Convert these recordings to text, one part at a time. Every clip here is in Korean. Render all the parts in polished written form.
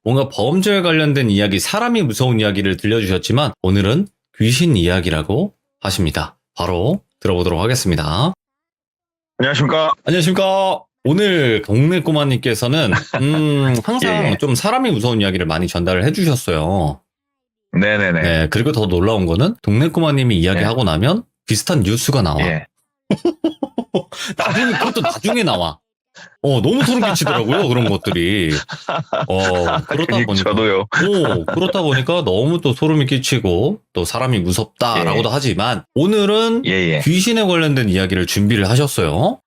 뭔가 범죄에 관련된 이야기, 사람이 무서운 이야기를 들려주셨지만 오늘은 귀신 이야기라고 하십니다. 바로 들어보도록 하겠습니다. 안녕하십니까. 안녕하십니까. 오늘 동네 꼬마님께서는 항상 예. 좀 사람이 무서운 이야기를 많이 전달을 해주셨어요. 네네네. 네, 그리고 더 놀라운 거는 동네 꼬마님이 이야기하고 나면 비슷한 뉴스가 나와. 예. 나중에, 그것도 나중에 나와. 너무 소름 끼치더라고요, 그런 것들이. 그렇다 보니까. 저도요. 그렇다 보니까 너무 또 소름이 끼치고, 또 사람이 무섭다라고도 하지만, 오늘은 예. 귀신에 관련된 이야기를 준비를 하셨어요.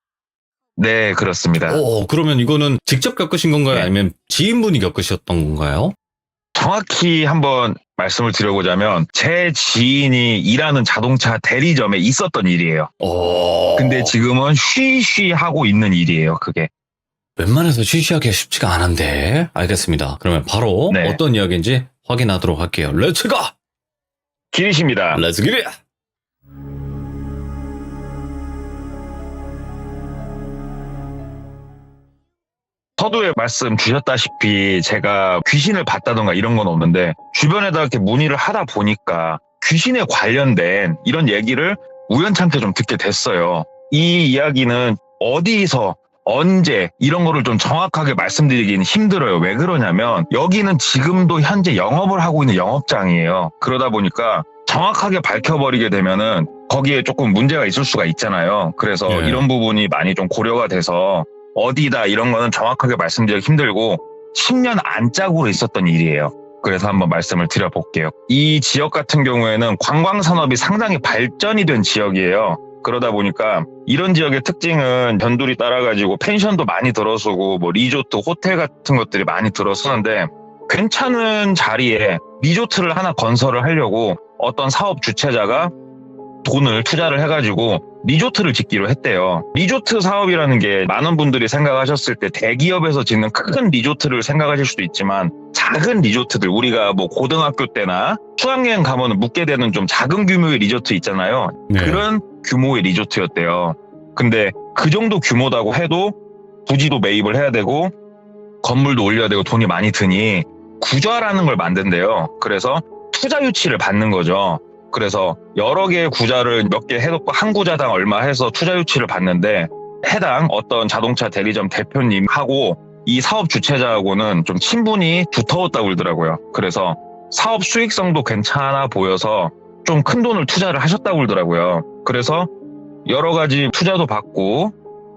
네, 그렇습니다. 그러면 이거는 직접 겪으신 건가요? 네. 아니면 지인분이 겪으셨던 건가요? 정확히 한번 말씀을 드려보자면 제 지인이 일하는 자동차 대리점에 있었던 일이에요. 근데 지금은 쉬쉬하고 있는 일이에요, 그게. 웬만해서 쉬쉬하기가 쉽지가 않은데. 알겠습니다. 그러면 바로 네. 어떤 이야기인지 확인하도록 할게요. 렛츠 고! 길이십니다. 렛츠 기릿! 서두에 말씀 주셨다시피 제가 귀신을 봤다던가 이런 건 없는데 주변에다 이렇게 문의를 하다 보니까 귀신에 관련된 이런 얘기를 우연찮게 좀 듣게 됐어요. 이 이야기는 어디서 언제 이런 거를 좀 정확하게 말씀드리기는 힘들어요. 왜 그러냐면 여기는 지금도 현재 영업을 하고 있는 영업장이에요. 그러다 보니까 정확하게 밝혀버리게 되면은 거기에 조금 문제가 있을 수가 있잖아요. 그래서 이런 부분이 많이 좀 고려가 돼서 어디다 이런 거는 정확하게 말씀드리기 힘들고 10년 안짝으로 있었던 일이에요. 그래서 한번 말씀을 드려볼게요. 이 지역 같은 경우에는 관광산업이 상당히 발전이 된 지역이에요. 그러다 보니까 이런 지역의 특징은 변두리 따라가지고 펜션도 많이 들어서고 뭐 리조트, 호텔 같은 것들이 많이 들어서는데 괜찮은 자리에 리조트를 하나 건설을 하려고 어떤 사업 주체자가 돈을 투자를 해가지고 리조트를 짓기로 했대요. 리조트 사업이라는 게 많은 분들이 생각하셨을 때 대기업에서 짓는 큰 리조트를 생각하실 수도 있지만 작은 리조트들, 우리가 뭐 고등학교 때나 수학여행 가면 묵게 되는 좀 작은 규모의 리조트 있잖아요. 네. 그런 규모의 리조트였대요. 근데 그 정도 규모다고 해도 부지도 매입을 해야 되고 건물도 올려야 되고 돈이 많이 드니 구좌라는 걸 만든대요. 그래서 투자 유치를 받는 거죠. 그래서 여러 개의 구좌를 몇 개 해놓고 한 구좌당 얼마 해서 투자 유치를 받는데 해당 어떤 자동차 대리점 대표님하고 이 사업 주체자하고는 좀 친분이 두터웠다고 그러더라고요. 그래서 사업 수익성도 괜찮아 보여서 좀 큰 돈을 투자를 하셨다고 그러더라고요. 그래서 여러 가지 투자도 받고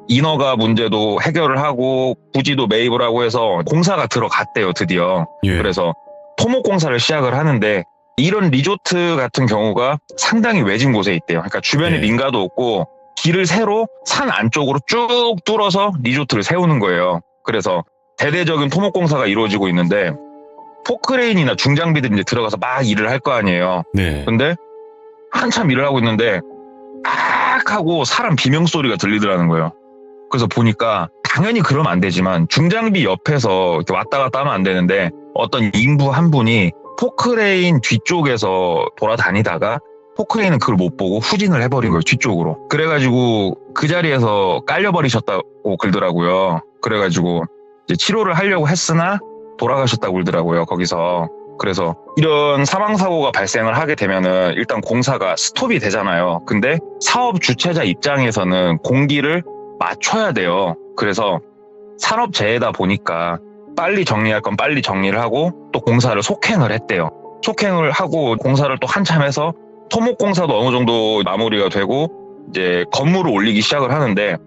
인허가 문제도 해결을 하고 부지도 매입을 하고 해서 공사가 들어갔대요, 드디어. 그래서 토목공사를 시작을 하는데 이런 리조트 같은 경우가 상당히 외진 곳에 있대요. 그러니까 주변에 민가도 없고 길을 세로 산 안쪽으로 쭉 뚫어서 리조트를 세우는 거예요. 그래서 대대적인 토목공사가 이루어지고 있는데 포크레인이나 중장비들이 이제 들어가서 막 일을 할 거 아니에요. 근데 한참 일을 하고 있는데 악 하고 사람 비명소리가 들리더라는 거예요. 그래서 보니까 당연히 그러면 안 되지만 중장비 옆에서 이렇게 왔다 갔다 하면 안 되는데 어떤 인부 한 분이 포크레인 뒤쪽에서 돌아다니다가 포크레인은 그걸 못 보고 후진을 해버린 거예요, 뒤쪽으로. 그래가지고 그 자리에서 깔려버리셨다고 그러더라고요. 그래가지고 이제 치료를 하려고 했으나 돌아가셨다고 그러더라고요, 거기서. 그래서 이런 사망사고가 발생을 하게 되면은 일단 공사가 스톱이 되잖아요. 근데 사업 주체자 입장에서는 공기를 맞춰야 돼요. 그래서 산업재해다 보니까 빨리 정리할 건 빨리 정리를 하고 또 공사를 속행을 했대요. 속행을 하고 공사를 또 한참 해서 토목공사도 어느 정도 마무리가 되고 이제 건물을 올리기 시작을 하는데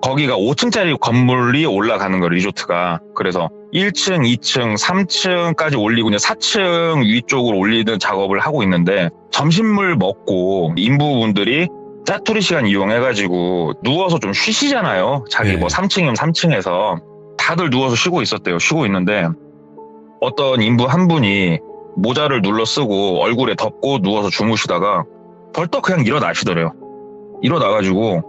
거기가 5층짜리 건물이 올라가는 거예요, 리조트가. 그래서 1층, 2층, 3층까지 올리고 이제 4층 위쪽으로 올리는 작업을 하고 있는데 점심을 먹고 인부분들이 짜투리 시간 이용해가지고 누워서 좀 쉬시잖아요. 자기 뭐 3층이면 3층에서 다들 누워서 쉬고 있었대요. 쉬고 있는데 어떤 인부 한 분이 모자를 눌러 쓰고 얼굴에 덮고 누워서 주무시다가 벌떡 그냥 일어나시더래요. 일어나가지고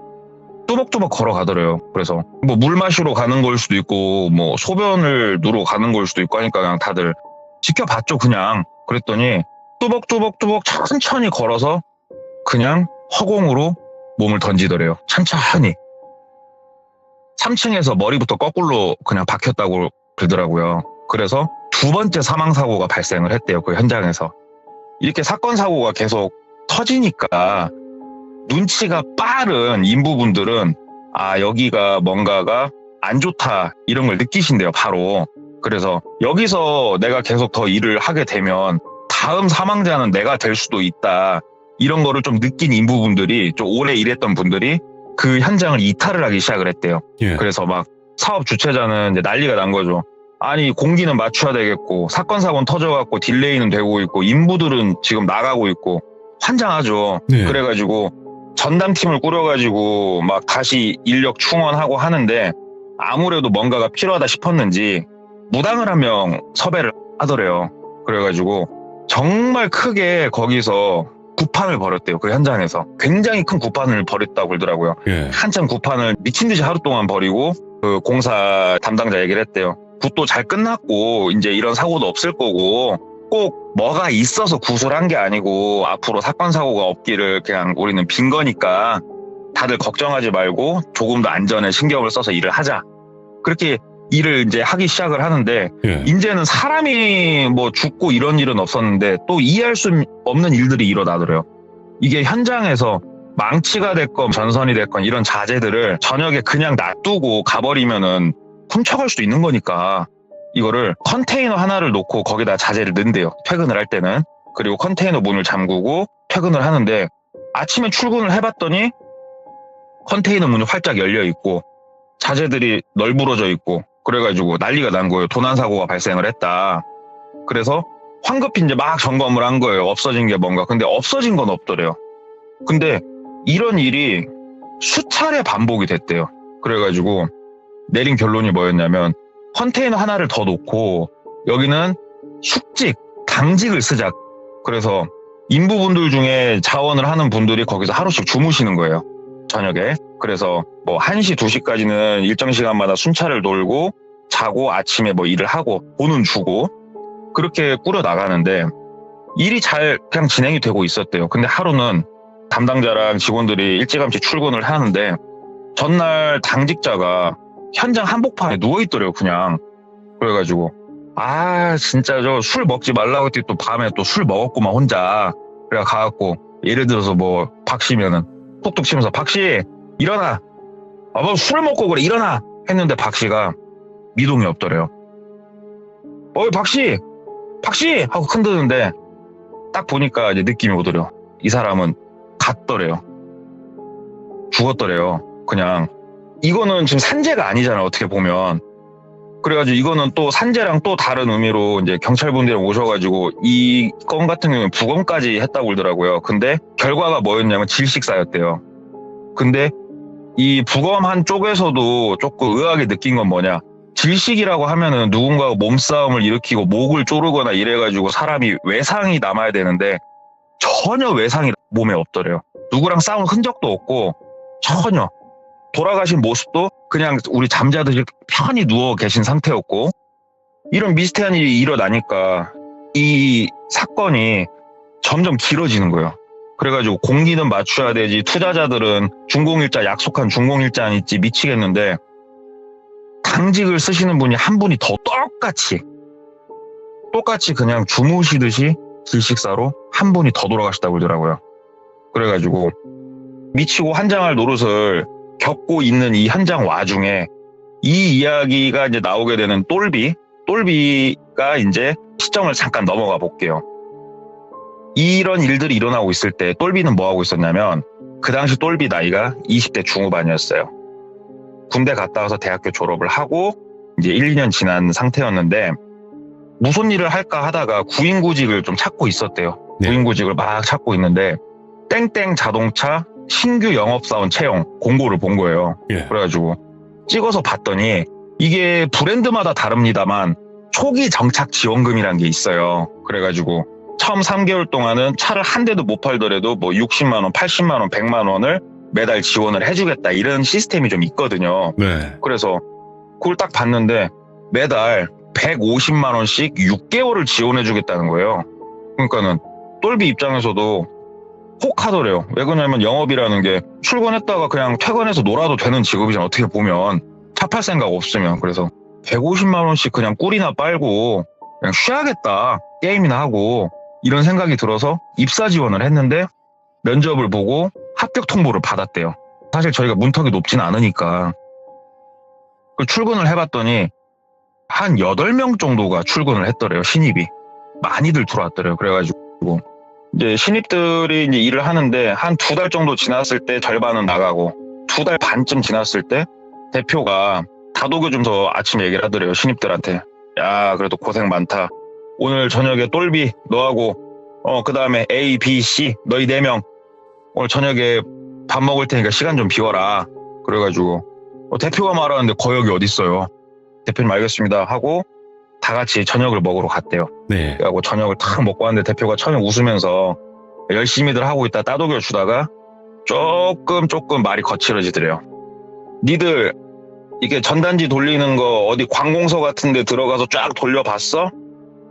뚜벅뚜벅 걸어가더래요. 그래서 뭐 물 마시러 가는 걸 수도 있고 뭐 소변을 누러 가는 걸 수도 있고 하니까 그냥 다들 지켜봤죠, 그냥. 그랬더니 뚜벅뚜벅뚜벅 천천히 걸어서 그냥 허공으로 몸을 던지더래요. 천천히. 3층에서 머리부터 거꾸로 그냥 박혔다고 그러더라고요. 그래서 두 번째 사망 사고가 발생을 했대요. 그 현장에서. 이렇게 사건 사고가 계속 터지니까 눈치가 빠른 인부분들은 아, 여기가 뭔가가 안 좋다 이런 걸 느끼신대요, 바로. 그래서 여기서 내가 계속 더 일을 하게 되면 다음 사망자는 내가 될 수도 있다. 이런 거를 좀 느낀 인부분들이, 좀 오래 일했던 분들이 그 현장을 이탈을 하기 시작을 했대요. 예. 그래서 막 사업 주최자는 이제 난리가 난 거죠. 아니, 공기는 맞춰야 되겠고, 사건, 사고는 터져갖고 딜레이는 되고 있고, 인부들은 지금 나가고 있고, 환장하죠. 네. 그래가지고 전담팀을 꾸려가지고 막 다시 인력 충원하고 하는데 아무래도 뭔가가 필요하다 싶었는지 무당을 한 명 섭외를 하더래요. 그래가지고 정말 크게 거기서 구판을 벌였대요. 그 현장에서. 굉장히 큰 구판을 벌였다고 그러더라고요. 예. 한참 구판을 미친 듯이 하루 동안 벌이고 그 공사 담당자 얘기를 했대요. 굿도 잘 끝났고 이제 이런 사고도 없을 거고 꼭 뭐가 있어서 구술한 게 아니고 앞으로 사건 사고가 없기를 그냥 우리는 빈 거니까 다들 걱정하지 말고 조금 더 안전에 신경을 써서 일을 하자. 그렇게 일을 이제 하기 시작을 하는데 예. 이제는 사람이 뭐 죽고 이런 일은 없었는데 또 이해할 수 없는 일들이 일어나더래요. 이게 현장에서 망치가 됐건 전선이 됐건 이런 자재들을 저녁에 그냥 놔두고 가버리면은 훔쳐갈 수도 있는 거니까 이거를 컨테이너 하나를 놓고 거기다 자재를 넣는데요. 퇴근을 할 때는. 그리고 컨테이너 문을 잠그고 퇴근을 하는데 아침에 출근을 해봤더니 컨테이너 문이 활짝 열려 있고 자재들이 널브러져 있고 그래가지고 난리가 난 거예요. 도난 사고가 발생을 했다. 그래서 황급히 이제 막 점검을 한 거예요. 없어진 게 뭔가. 근데 없어진 건 없더래요. 근데 이런 일이 수차례 반복이 됐대요. 그래가지고 내린 결론이 뭐였냐면 컨테이너 하나를 더 놓고 여기는 숙직, 당직을 쓰자. 그래서 인부분들 중에 자원을 하는 분들이 거기서 하루씩 주무시는 거예요. 저녁에. 그래서 뭐 1시, 2시까지는 일정 시간마다 순찰을 돌고 자고 아침에 뭐 일을 하고 돈은 주고 그렇게 꾸려 나가는데 일이 잘 그냥 진행이 되고 있었대요. 근데 하루는 담당자랑 직원들이 일찌감치 출근을 하는데 전날 당직자가 현장 한복판에 누워있더래요, 그냥. 그래가지고, 아, 진짜 저 술 먹지 말라고 했더니 또 밤에 또 술 먹었구만, 혼자. 그래 가갖고, 예를 들어서 뭐, 박씨면은, 톡톡 치면서, 박씨, 일어나! 아, 뭐 술 먹고 그래, 일어나! 했는데 박씨가 미동이 없더래요. 어이, 박씨! 박씨! 하고 흔드는데, 딱 보니까 이제 느낌이 오더래요. 이 사람은 갔더래요. 죽었더래요. 그냥. 이거는 지금 산재가 아니잖아, 어떻게 보면. 그래가지고 이거는 또 산재랑 또 다른 의미로 이제 경찰분들이 오셔가지고 이 건 같은 경우는 부검까지 했다고 그러더라고요. 근데 결과가 뭐였냐면 질식사였대요. 근데 이 부검한 쪽에서도 조금 의아하게 느낀 건 뭐냐. 질식이라고 하면은 누군가가 몸싸움을 일으키고 목을 조르거나 이래가지고 사람이 외상이 남아야 되는데 전혀 외상이 몸에 없더래요. 누구랑 싸운 흔적도 없고 전혀. 돌아가신 모습도 그냥 우리 잠자듯이 편히 누워 계신 상태였고 이런 미스테리한 일이 일어나니까 이 사건이 점점 길어지는 거예요. 그래가지고 공기는 맞춰야 되지 투자자들은 준공일자 약속한 준공일자는 있지 미치겠는데 당직을 쓰시는 분이 한 분이 더 똑같이 그냥 주무시듯이 질식사로 한 분이 더 돌아가셨다고 그러더라고요. 그래가지고 미치고 환장할 노릇을 겪고 있는 이 현장 와중에 이 이야기가 이제 나오게 되는 똘비가 이제 시점을 잠깐 넘어가 볼게요. 이런 일들이 일어나고 있을 때 똘비는 뭐 하고 있었냐면 그 당시 똘비 나이가 20대 중후반이었어요. 군대 갔다 와서 대학교 졸업을 하고 이제 1, 2년 지난 상태였는데 무슨 일을 할까 하다가 구인구직을 좀 찾고 있었대요. 네. 구인구직을 막 찾고 있는데 땡땡 자동차 신규 영업사원 채용 공고를 본 거예요. 예. 그래가지고 찍어서 봤더니 이게 브랜드마다 다릅니다만 초기 정착 지원금이라는 게 있어요. 그래가지고 처음 3개월 동안은 차를 한 대도 못 팔더라도 뭐 60만 원, 80만 원, 100만 원을 매달 지원을 해주겠다 이런 시스템이 좀 있거든요. 네. 그래서 그걸 딱 봤는데 매달 150만 원씩 6개월을 지원해주겠다는 거예요. 그러니까는 똘비 입장에서도 혹하더래요. 왜 그러냐면 영업이라는 게 출근했다가 그냥 퇴근해서 놀아도 되는 직업이잖아. 어떻게 보면 차 팔 생각 없으면. 그래서 150만 원씩 그냥 꿀이나 빨고 그냥 쉬어야겠다. 게임이나 하고 이런 생각이 들어서 입사 지원을 했는데 면접을 보고 합격 통보를 받았대요. 사실 저희가 문턱이 높진 않으니까. 그 출근을 해봤더니 한 8명 정도가 출근을 했더래요. 신입이. 많이들 들어왔더래요. 그래가지고 이제 신입들이 이제 일을 하는데 한 2달 정도 지났을 때 절반은 나가고 2달 반쯤 지났을 때 대표가 다독여주면서 아침 얘기를 하더래요. 신입들한테. 야, 그래도 고생 많다. 오늘 저녁에 똘비 너하고 그 다음에 A, B, C 너희 4명 오늘 저녁에 밥 먹을 테니까 시간 좀 비워라. 그래가지고 대표가 말하는데 거역이 어딨어요. 대표님 알겠습니다 하고 다 같이 저녁을 먹으러 갔대요. 네. 그래갖고 저녁을 탁 먹고 왔는데 대표가 처음에 웃으면서 열심히들 하고 있다 따독여 주다가 조금 말이 거칠어지더래요. 니들 이게 전단지 돌리는 거 어디 관공서 같은 데 들어가서 쫙 돌려봤어?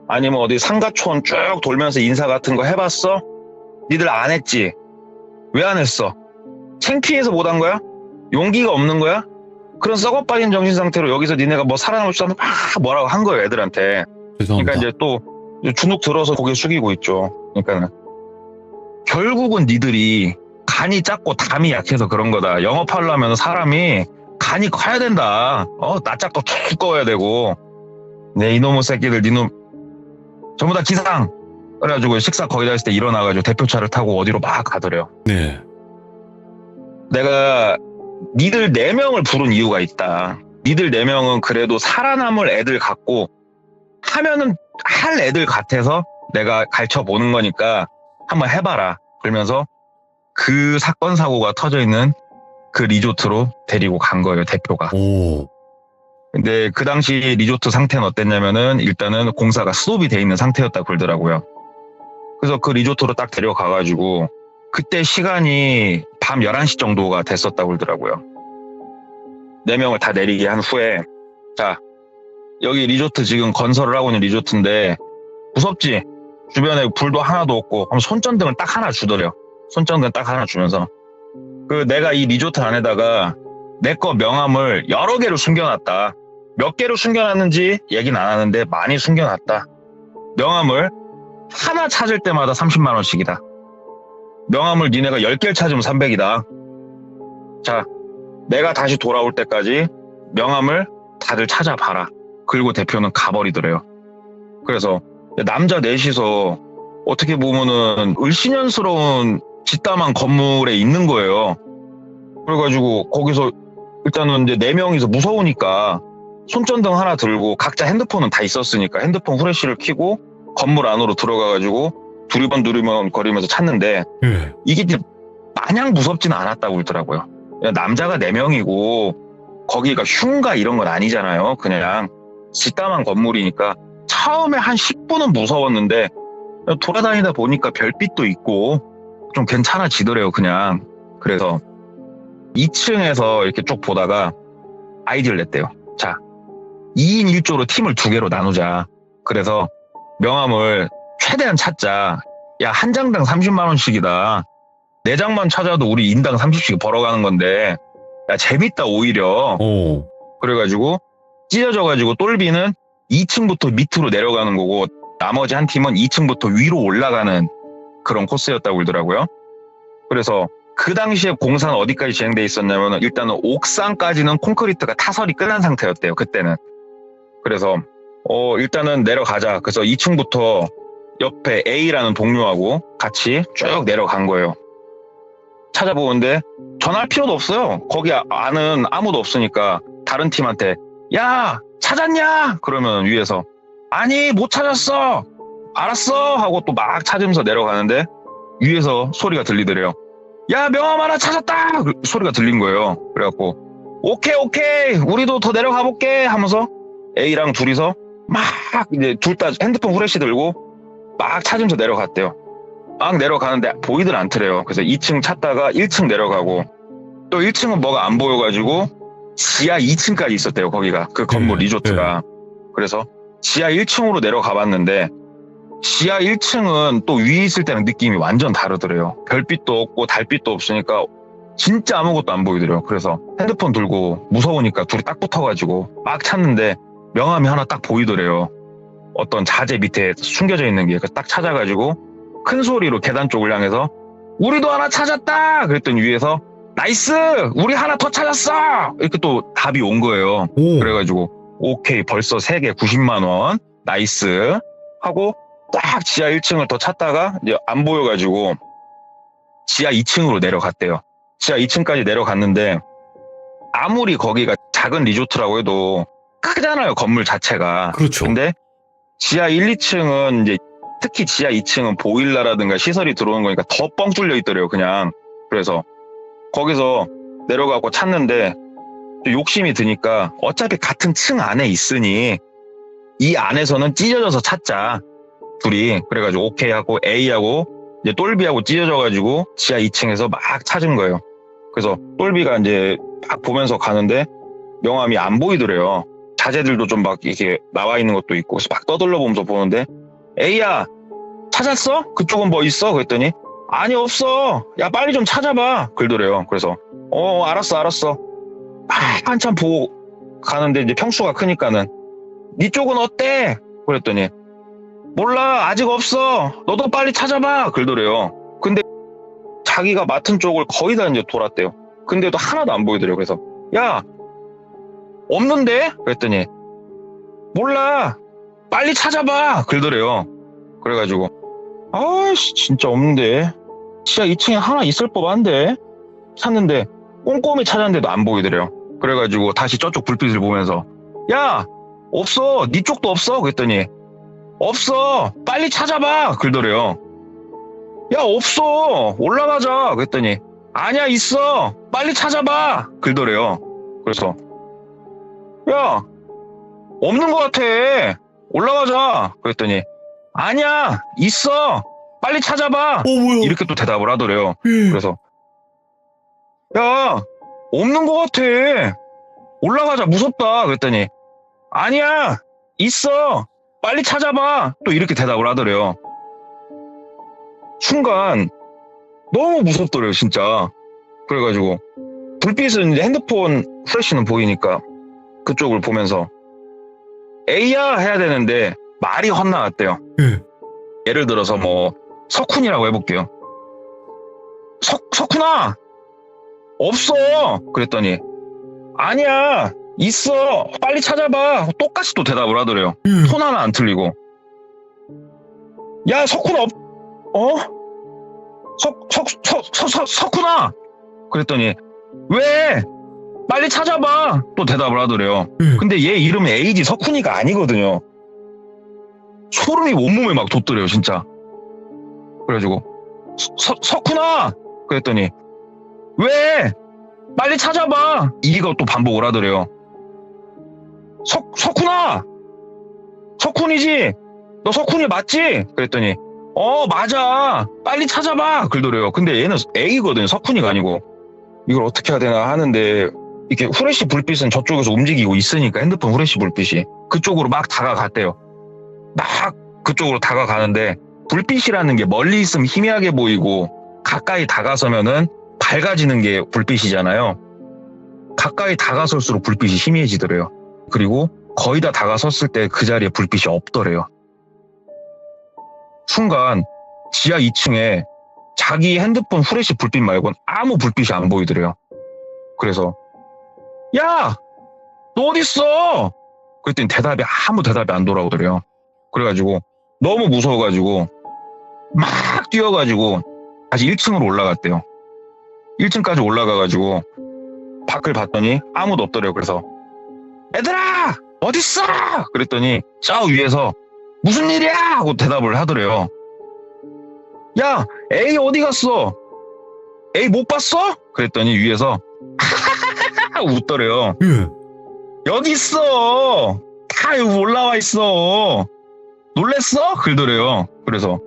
아니면 어디 상가촌 쭉 돌면서 인사 같은 거 해봤어? 니들 안 했지? 왜 안 했어? 창피해서 못 한 거야? 용기가 없는 거야? 그런 썩어빠진 정신 상태로 여기서 니네가 뭐 살아남을 수 없는 막 뭐라고 한 거예요, 애들한테. 죄송합니다. 그러니까 이제 또 주눅 들어서 고개 숙이고 있죠. 그러니까는 결국은 니들이 간이 작고 담이 약해서 그런 거다. 영업하려면 사람이 간이 커야 된다. 나 작고 두꺼워야 되고. 네, 이놈의 새끼들, 니놈 전부 다 기상. 그래가지고 식사 거의 다 했을 때 일어나가지고 대표차를 타고 어디로 막 가더래요. 네. 내가 니들 4명을 부른 이유가 있다. 니들 4명은 그래도 살아남을 애들 같고 하면은 할 애들 같아서 내가 가르쳐보는 거니까 한번 해봐라. 그러면서 그 사건 사고가 터져 있는 그 리조트로 데리고 간 거예요, 대표가. 오. 근데 그 당시 리조트 상태는 어땠냐면은 일단은 공사가 스톱이 돼 있는 상태였다 그러더라고요. 그래서 그 리조트로 딱 데려가가지고 그때 시간이 밤 11시 정도가 됐었다고 그러더라고요. 4명을 다 내리게 한 후에 자, 여기 리조트 지금 건설을 하고 있는 리조트인데 무섭지? 주변에 불도 하나도 없고 그럼 손전등을 딱 하나 주더래요. 손전등 딱 하나 주면서 그 내가 이 리조트 안에다가 내 거 명함을 여러 개를 숨겨놨다. 몇 개를 숨겨놨는지 얘기는 안 하는데 많이 숨겨놨다. 명함을 하나 찾을 때마다 30만 원씩이다. 명함을 니네가 10개를 찾으면 300이다. 자, 내가 다시 돌아올 때까지 명함을 다들 찾아봐라. 그리고 대표는 가버리더래요. 그래서 남자 넷이서 어떻게 보면은 을씨년스러운 짓담한 건물에 있는 거예요. 그래가지고 거기서 일단은 이제 4명이서 무서우니까 손전등 하나 들고 각자 핸드폰은 다 있었으니까 핸드폰 후레쉬를 켜고 건물 안으로 들어가가지고 두리번 거리면서 찾는데 네. 이게 이제 마냥 무섭지는 않았다고 그러더라고요. 그냥 남자가 4명이고 거기가 흉가 이런 건 아니잖아요. 그냥 짓담한 건물이니까 처음에 한 10분은 무서웠는데 돌아다니다 보니까 별빛도 있고 좀 괜찮아지더래요, 그냥. 그래서 2층에서 이렇게 쭉 보다가 아이디어를 냈대요. 자, 2인 1조로 팀을 2개로 나누자. 그래서 명함을 최대한 찾자. 야, 한 장당 30만 원씩이다. 4장만 찾아도 우리 인당 30씩 벌어가는 건데 야, 재밌다 오히려. 오. 그래가지고 찢어져가지고 똘비는 2층부터 밑으로 내려가는 거고 나머지 한 팀은 2층부터 위로 올라가는 그런 코스였다고 그러더라고요. 그래서 그 당시에 공사는 어디까지 진행돼 있었냐면 일단은 옥상까지는 콘크리트가 타설이 끝난 상태였대요. 그때는. 그래서 일단은 내려가자. 그래서 2층부터 옆에 A라는 동료하고 같이 쭉 내려간 거예요. 찾아보는데 전화할 필요도 없어요. 거기 아는 아무도 없으니까 다른 팀한테 야, 찾았냐? 그러면 위에서 아니, 못 찾았어. 알았어. 하고 또 막 찾으면서 내려가는데 위에서 소리가 들리더래요. 야, 명함 하나 찾았다. 소리가 들린 거예요. 그래갖고 오케이 우리도 더 내려가 볼게 하면서 A랑 둘이서 막 이제 둘 다 핸드폰 후레쉬 들고 막 찾으면서 내려갔대요. 막 내려가는데 보이들 않더래요. 그래서 2층 찾다가 1층 내려가고 또 1층은 뭐가 안 보여가지고 지하 2층까지 있었대요. 거기가 그 건물 리조트가. 그래서 지하 1층으로 내려가 봤는데 지하 1층은 또 위에 있을 때는 느낌이 완전 다르더래요. 별빛도 없고 달빛도 없으니까 진짜 아무것도 안 보이더래요. 그래서 핸드폰 들고 무서우니까 둘이 딱 붙어가지고 막 찾는데 명함이 하나 딱 보이더래요. 어떤 자재 밑에 숨겨져 있는 게 딱 찾아가지고 큰 소리로 계단 쪽을 향해서 우리도 하나 찾았다! 그랬더니 위에서 나이스! 우리 하나 더 찾았어! 이렇게 또 답이 온 거예요. 오. 그래가지고 오케이 벌써 3개 90만 원 나이스 하고 딱 지하 1층을 더 찾다가 이제 안 보여가지고 지하 2층으로 내려갔대요. 지하 2층까지 내려갔는데 아무리 거기가 작은 리조트라고 해도 크잖아요, 건물 자체가. 그렇죠. 근데 지하 1, 2층은 이제 특히 지하 2층은 보일러라든가 시설이 들어오는 거니까 더 뻥 뚫려 있더래요, 그냥. 그래서 거기서 내려가고 찾는데 또 욕심이 드니까 어차피 같은 층 안에 있으니 이 안에서는 찢어져서 찾자. 둘이. 그래가지고 오케이 하고 A하고 이제 똘비하고 찢어져가지고 지하 2층에서 막 찾은 거예요. 그래서 똘비가 이제 막 보면서 가는데 명함이 안 보이더래요. 자재들도 좀 막 이렇게 나와 있는 것도 있고 그래서 막 떠들러 보면서 보는데 A야 찾았어? 그쪽은 뭐 있어? 그랬더니 아니 없어. 야 빨리 좀 찾아봐. 그러더래요. 그래서 알았어. 한참 보고 가는데 이제 평수가 크니까는 네 쪽은 어때? 그랬더니 몰라 아직 없어. 너도 빨리 찾아봐. 그러더래요. 근데 자기가 맡은 쪽을 거의 다 이제 돌았대요. 근데도 하나도 안 보이더래요. 그래서 야 없는데? 그랬더니 몰라 빨리 찾아봐. 그러더래요. 그래가지고 아이씨 진짜 없는데 지하 2층에 하나 있을 법한데 찾는데 꼼꼼히 찾았는데도 안 보이더래요. 그래가지고 다시 저쪽 불빛을 보면서 야 없어 네 쪽도 없어? 그랬더니 없어 빨리 찾아봐. 그러더래요. 야 없어 올라가자. 그랬더니 아니야 있어 빨리 찾아봐. 그러더래요. 그래서 야 없는 것 같아 올라가자. 그랬더니 아니야 있어 빨리 찾아봐. 뭐야? 이렇게 또 대답을 하더래요. 예. 그래서 야 없는 것 같아 올라가자 무섭다. 그랬더니 아니야 있어 빨리 찾아봐. 또 이렇게 대답을 하더래요. 순간 너무 무섭더래요 진짜. 그래가지고 불빛은 이제 핸드폰 플래시는 보이니까 그쪽을 보면서 A야 해야 되는데 말이 헛나왔대요. 예. 예를 들어서 뭐 석훈이라고 해볼게요. 석훈아 없어. 그랬더니 아니야 있어 빨리 찾아봐. 똑같이 또 대답을 하더래요. 예. 톤 하나 안 틀리고. 야 석훈아 석훈아. 그랬더니 왜 빨리 찾아봐. 또 대답을 하더래요. 예. 근데 얘 이름이 A지 석훈이가 아니거든요. 소름이 온몸에 막 돋더래요 진짜. 그래가지고 석훈아. 그랬더니 왜 빨리 찾아봐. 이거 또 반복을 하더래요. 석훈아 석훈이지 너 석훈이 맞지? 그랬더니 맞아 빨리 찾아봐. 그러더래요. 근데 얘는 A거든요 석훈이가 아니고. 이걸 어떻게 해야 되나 하는데 이렇게 후레쉬 불빛은 저쪽에서 움직이고 있으니까 핸드폰 후레쉬 불빛이 그쪽으로 막 다가갔대요. 막 그쪽으로 다가가는데 불빛이라는 게 멀리 있으면 희미하게 보이고 가까이 다가서면은 밝아지는 게 불빛이잖아요. 가까이 다가설수록 불빛이 희미해지더래요. 그리고 거의 다 다가섰을 때 그 자리에 불빛이 없더래요. 순간 지하 2층에 자기 핸드폰 후레쉬 불빛 말고는 아무 불빛이 안 보이더래요. 그래서 야! 너 어딨어? 그랬더니 아무 대답이 안 돌아오더래요. 그래가지고 너무 무서워가지고 막 뛰어가지고 다시 1층으로 올라갔대요. 1층까지 올라가가지고 밖을 봤더니 아무도 없더래요. 그래서 얘들아 어딨어? 그랬더니 저 위에서 무슨 일이야? 하고 대답을 하더래요. 야 A 어디 갔어? A 못 봤어? 그랬더니 위에서 웃더래요. 예. 여기 있어. 다 여기 올라와 있어. 놀랬어? 그러더래요. 그래서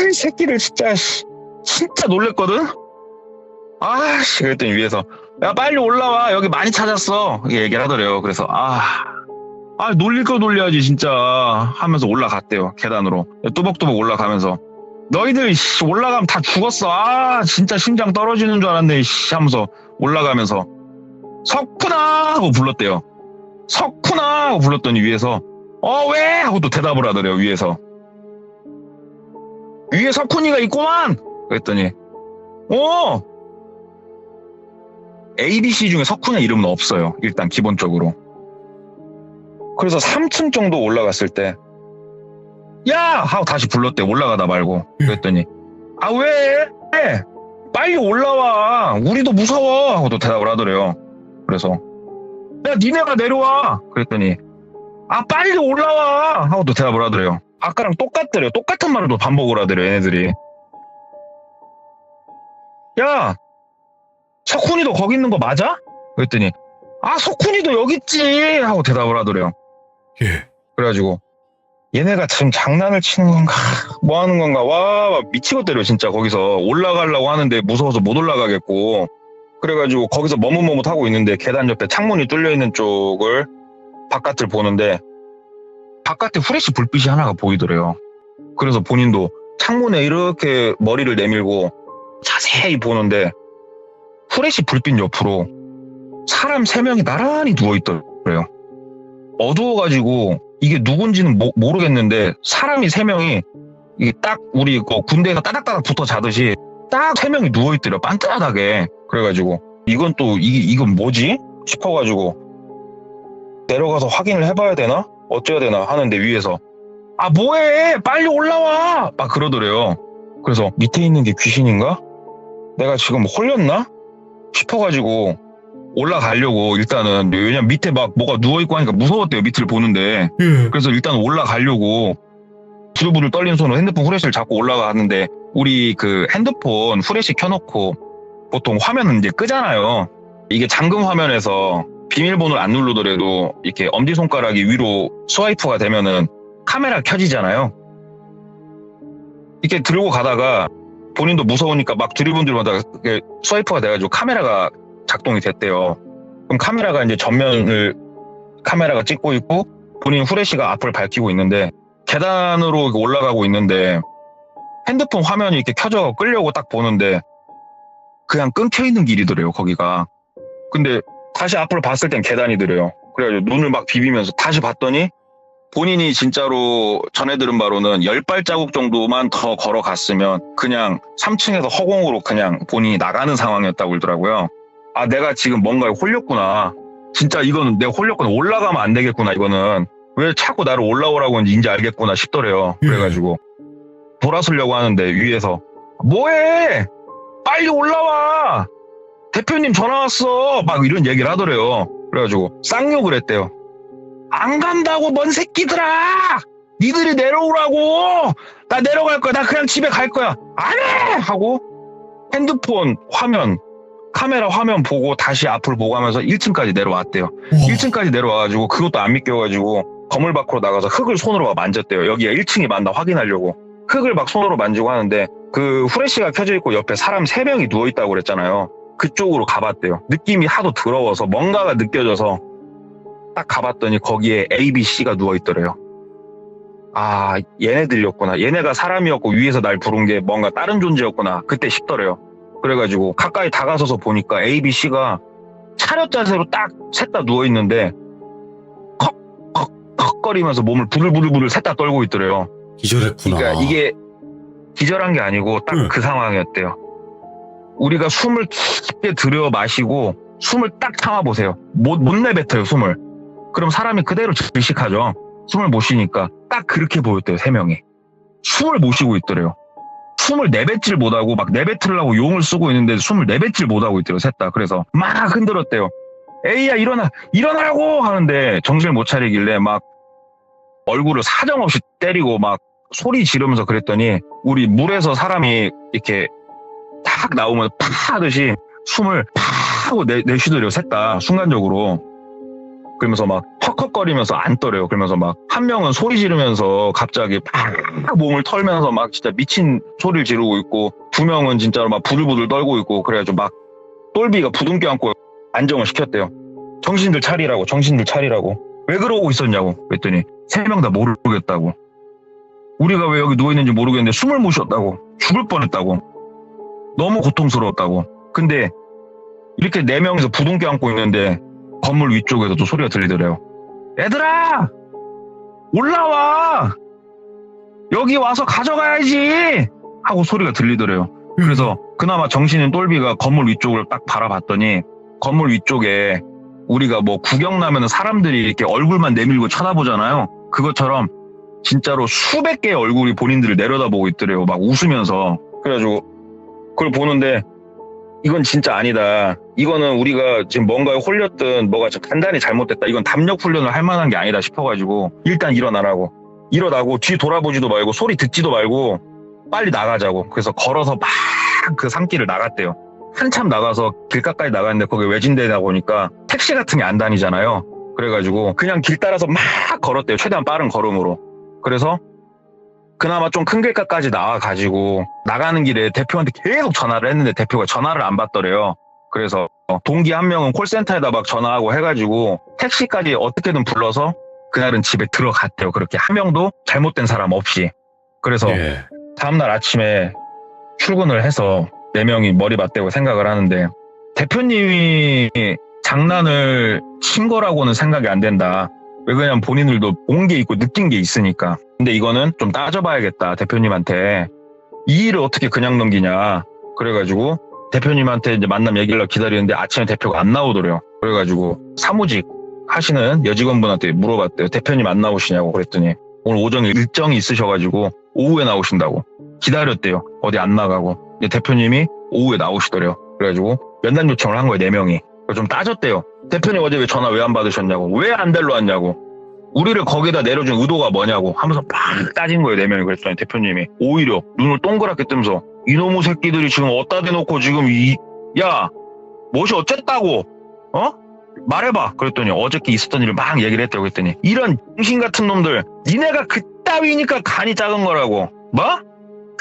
이 새끼를 진짜 놀랬거든. 그랬더니 위에서 야 빨리 올라와 여기 많이 찾았어. 이렇게 얘기를 하더래요. 그래서 놀릴 거 놀려야지 진짜 하면서 올라갔대요. 계단으로 뚜벅뚜벅 올라가면서 너희들 올라가면 다 죽었어. 진짜 심장 떨어지는 줄 알았네 하면서 올라가면서 석훈아 하고 불렀대요. 석훈아 하고 불렀더니 위에서 왜? 하고 또 대답을 하더래요, 위에서. 위에 석훈이가 있구만! 그랬더니, ABC 중에 석훈이 이름은 없어요. 일단 기본적으로. 그래서 3층 정도 올라갔을 때, 야! 하고 다시 불렀대. 올라가다 말고. 그랬더니, 왜? 빨리 올라와. 우리도 무서워. 하고 또 대답을 하더래요. 그래서, 야, 니네가 내려와. 그랬더니, 빨리 올라와. 하고 또 대답을 하더래요. 아까랑 똑같더래요. 똑같은 말을 또 반복을 하더래요, 얘네들이. 야, 석훈이도 거기 있는 거 맞아? 그랬더니, 석훈이도 여기 있지. 하고 대답을 하더래요. 예. 그래가지고, 얘네가 지금 장난을 치는 건가? 뭐 하는 건가? 와, 미치겠더래요, 진짜. 거기서 올라가려고 하는데 무서워서 못 올라가겠고. 그래가지고 거기서 머뭇머뭇하고 있는데 계단 옆에 창문이 뚫려있는 쪽을 바깥을 보는데 바깥에 후레쉬 불빛이 하나가 보이더래요. 그래서 본인도 창문에 이렇게 머리를 내밀고 자세히 보는데 후레쉬 불빛 옆으로 사람 3명이 나란히 누워있더래요. 어두워가지고 이게 누군지는 모르겠는데 사람이 3명이 이게 딱 우리 군대에서 따닥따닥 붙어 자듯이 딱 3명이 누워있더래요. 반듯하게. 그래가지고 이건 또 이건 뭐지? 싶어가지고 내려가서 확인을 해봐야 되나? 어째야 되나 하는데 위에서 뭐해? 빨리 올라와! 막 그러더래요. 그래서 밑에 있는 게 귀신인가? 내가 지금 홀렸나? 싶어가지고 올라가려고 일단은 왜냐면 밑에 막 뭐가 누워있고 하니까 무서웠대요. 밑을 보는데. 그래서 일단 올라가려고 부들부들 떨리는 손으로 핸드폰 후레쉬를 잡고 올라가는데 우리 그 핸드폰 후레쉬 켜놓고 보통 화면은 이제 끄잖아요. 이게 잠금 화면에서 비밀번호를 안 누르더라도 이렇게 엄지손가락이 위로 스와이프가 되면은 카메라 켜지잖아요. 이렇게 들고 가다가 본인도 무서우니까 막 두리번두리마다 스와이프가 돼가지고 카메라가 작동이 됐대요. 그럼 카메라가 이제 전면을 카메라가 찍고 있고 본인 후레쉬가 앞을 밝히고 있는데 계단으로 올라가고 있는데 핸드폰 화면이 이렇게 켜져 끌려고 딱 보는데 그냥 끊겨 있는 길이더래요, 거기가. 근데 다시 앞으로 봤을 땐 계단이더래요. 그래가지고 눈을 막 비비면서 다시 봤더니 본인이 진짜로 전해 들은 바로는 10발자국 정도만 더 걸어갔으면 그냥 3층에서 허공으로 그냥 본인이 나가는 상황이었다고 그러더라고요. 내가 지금 뭔가에 홀렸구나. 진짜 이거는 내가 홀렸구나. 올라가면 안 되겠구나, 이거는. 왜 자꾸 나를 올라오라고 하는지 이제 알겠구나 싶더래요. 그래가지고 돌아서려고 하는데 위에서 뭐해? 빨리 올라와! 대표님 전화 왔어! 막 이런 얘기를 하더래요. 그래가지고 쌍욕을 했대요. 안 간다고, 뭔 새끼들아! 니들이 내려오라고! 나 내려갈 거야. 나 그냥 집에 갈 거야. 안 해! 하고 핸드폰 화면, 카메라 화면 보고 다시 앞을 보고 하면서 1층까지 내려왔대요. 1층까지 내려와가지고 그것도 안 믿겨가지고 건물 밖으로 나가서 흙을 손으로 막 만졌대요. 여기가 1층이 맞나 확인하려고. 흙을 막 손으로 만지고 하는데 그 후레쉬가 켜져 있고 옆에 사람 3명이 누워있다고 그랬잖아요. 그쪽으로 가봤대요. 느낌이 하도 더러워서 뭔가가 느껴져서 딱 가봤더니 거기에 A, B, C가 누워있더래요. 얘네들이었구나. 얘네가 사람이었고 위에서 날 부른 게 뭔가 다른 존재였구나. 그때 싶더래요. 그래가지고 가까이 다가서서 보니까 A, B, C가 차렷 자세로 딱 셋 다 누워있는데 컥거리면서 몸을 부들부들 셋 다 떨고 있더래요. 기절했구나. 그러니까 이게 기절한 게 아니고 딱 그 상황이었대요. 우리가 숨을 깊게 들여 마시고 숨을 딱 참아보세요. 못 내뱉어요, 숨을. 그럼 사람이 그대로 질식하죠. 숨을 못 쉬니까 딱 그렇게 보였대요, 3명이. 숨을 못 쉬고 있더래요. 숨을 내뱉질 못하고 막 내뱉으려고 용을 쓰고 있는데 숨을 내뱉질 못하고 있더래요, 셋 다. 그래서 막 흔들었대요. 에이야, 일어나라고 하는데 정신을 못 차리길래 막 얼굴을 사정없이 때리고 막 소리 지르면서 그랬더니 우리 물에서 사람이 이렇게 탁 나오면 팍 하듯이 숨을 팍 하고 내쉬더래요, 셋 다 순간적으로. 그러면서 막 헉헉거리면서 안 떠래요. 그러면서 막 한 명은 소리 지르면서 갑자기 팍 몸을 털면서 막 진짜 미친 소리를 지르고 있고 2명은 진짜로 막 부들부들 떨고 있고 그래가지고 막 똘비가 부둥켜 안고 안정을 시켰대요. 정신들 차리라고. 왜 그러고 있었냐고 그랬더니 3명 다 모르겠다고. 우리가 왜 여기 누워있는지 모르겠는데 숨을 못 쉬었다고. 죽을 뻔했다고. 너무 고통스러웠다고. 근데 이렇게 4명이서 부둥켜 안고 있는데 건물 위쪽에서도 소리가 들리더래요. 얘들아! 올라와! 여기 와서 가져가야지! 하고 소리가 들리더래요. 그래서 그나마 정신인 똘비가 건물 위쪽을 딱 바라봤더니 건물 위쪽에 우리가 뭐 구경 나면은 사람들이 이렇게 얼굴만 내밀고 쳐다보잖아요. 그것처럼 진짜로 수백 개의 얼굴이 본인들을 내려다보고 있더래요. 막 웃으면서. 그래가지고 그걸 보는데 이건 진짜 아니다. 이거는 우리가 지금 뭔가에 홀렸든 뭐가 단단히 잘못됐다. 이건 담력 훈련을 할 만한 게 아니다 싶어가지고 일단 일어나라고. 일어나고 뒤 돌아보지도 말고 소리 듣지도 말고 빨리 나가자고. 그래서 걸어서 막 그 산길을 나갔대요. 한참 나가서 길가까지 나갔는데 거기 외진데다 보니까 택시 같은 게 안 다니잖아요. 그래가지고 그냥 길 따라서 막 걸었대요. 최대한 빠른 걸음으로. 그래서 그나마 좀 큰 길가까지 나와가지고 나가는 길에 대표한테 계속 전화를 했는데 대표가 전화를 안 받더래요. 그래서 동기 한 명은 콜센터에다 막 전화하고 해가지고 택시까지 어떻게든 불러서 그날은 집에 들어갔대요. 그렇게 한 명도 잘못된 사람 없이. 그래서 예. 다음날 아침에 출근을 해서 4명이 머리 맞대고 생각을 하는데 대표님이 장난을 친 거라고는 생각이 안 된다. 왜 그러냐면 본인들도 본 게 있고 느낀 게 있으니까. 근데 이거는 좀 따져봐야겠다 대표님한테. 이 일을 어떻게 그냥 넘기냐. 그래가지고 대표님한테 이제 만남 얘기를 기다리는데 아침에 대표가 안 나오더래요. 그래가지고 사무직 하시는 여직원분한테 물어봤대요. 대표님 안 나오시냐고. 그랬더니 오늘 오전에 일정이 있으셔가지고 오후에 나오신다고. 기다렸대요. 어디 안 나가고. 근데 대표님이 오후에 나오시더래요. 그래가지고 면담 요청을 한 거예요. 4명이. 좀 따졌대요. 대표님 어제 왜 전화 왜 안 받으셨냐고. 왜 안 데려왔냐고. 우리를 거기다 내려준 의도가 뭐냐고 하면서 막 따진 거예요. 4명이. 그랬더니 대표님이 오히려 눈을 동그랗게 뜨면서 이놈의 새끼들이 지금 어디다 대놓고 지금 야 무엇이 어쨌다고 말해봐. 그랬더니 어저께 있었던 일을 막 얘기를 했대요. 그랬더니 이런 정신 같은 놈들 니네가 그따위니까 간이 작은 거라고. 뭐?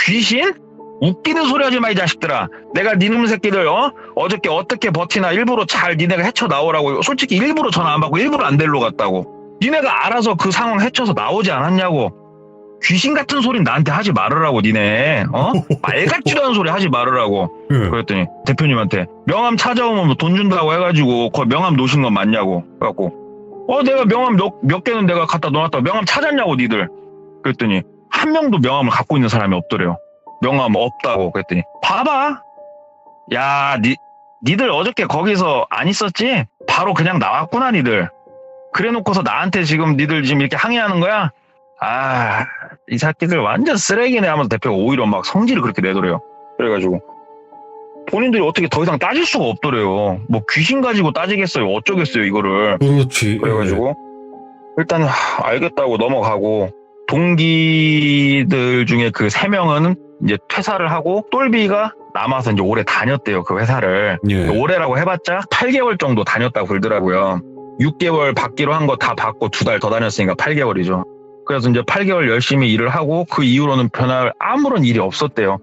귀신? 웃기는 소리 하지 마 이 자식들아. 내가 니놈 새끼들 어저께 어떻게 버티나 일부러 잘 니네가 헤쳐 나오라고. 솔직히 일부러 전화 안 받고 일부러 안 데리러 갔다고. 니네가 알아서 그 상황 헤쳐서 나오지 않았냐고. 귀신 같은 소리 나한테 하지 말으라고 니네. 말 같지도 않은 소리 하지 말으라고. 그랬더니 대표님한테 명함 찾아오면 뭐 돈 준다고 해가지고 거기 명함 놓으신 건 맞냐고. 그래갖고 내가 명함 몇 개는 내가 갖다 놓았다고. 명함 찾았냐고 니들. 그랬더니 한 명도 명함을 갖고 있는 사람이 없더래요. 명함 없다고. 그랬더니 봐봐. 야 니들 어저께 거기서 안 있었지? 바로 그냥 나왔구나 니들. 그래놓고서 나한테 지금 니들 지금 이렇게 항의하는 거야? 이 새끼들 완전 쓰레기네 하면서 대표가 오히려 막 성질을 그렇게 내더래요. 그래가지고 본인들이 어떻게 더 이상 따질 수가 없더래요. 뭐 귀신 가지고 따지겠어요. 어쩌겠어요 이거를. 그렇지. 그래가지고 일단 알겠다고 넘어가고 동기들 중에 그 3명은 이제 퇴사를 하고 똘비가 남아서 이제 오래 다녔대요. 그 회사를. 예. 오래라고 해봤자 8개월 정도 다녔다고 그러더라고요. 6개월 받기로 한 거 다 받고 2달 더 다녔으니까 8개월이죠. 그래서 이제 8개월 열심히 일을 하고 그 이후로는 변할 아무런 일이 없었대요.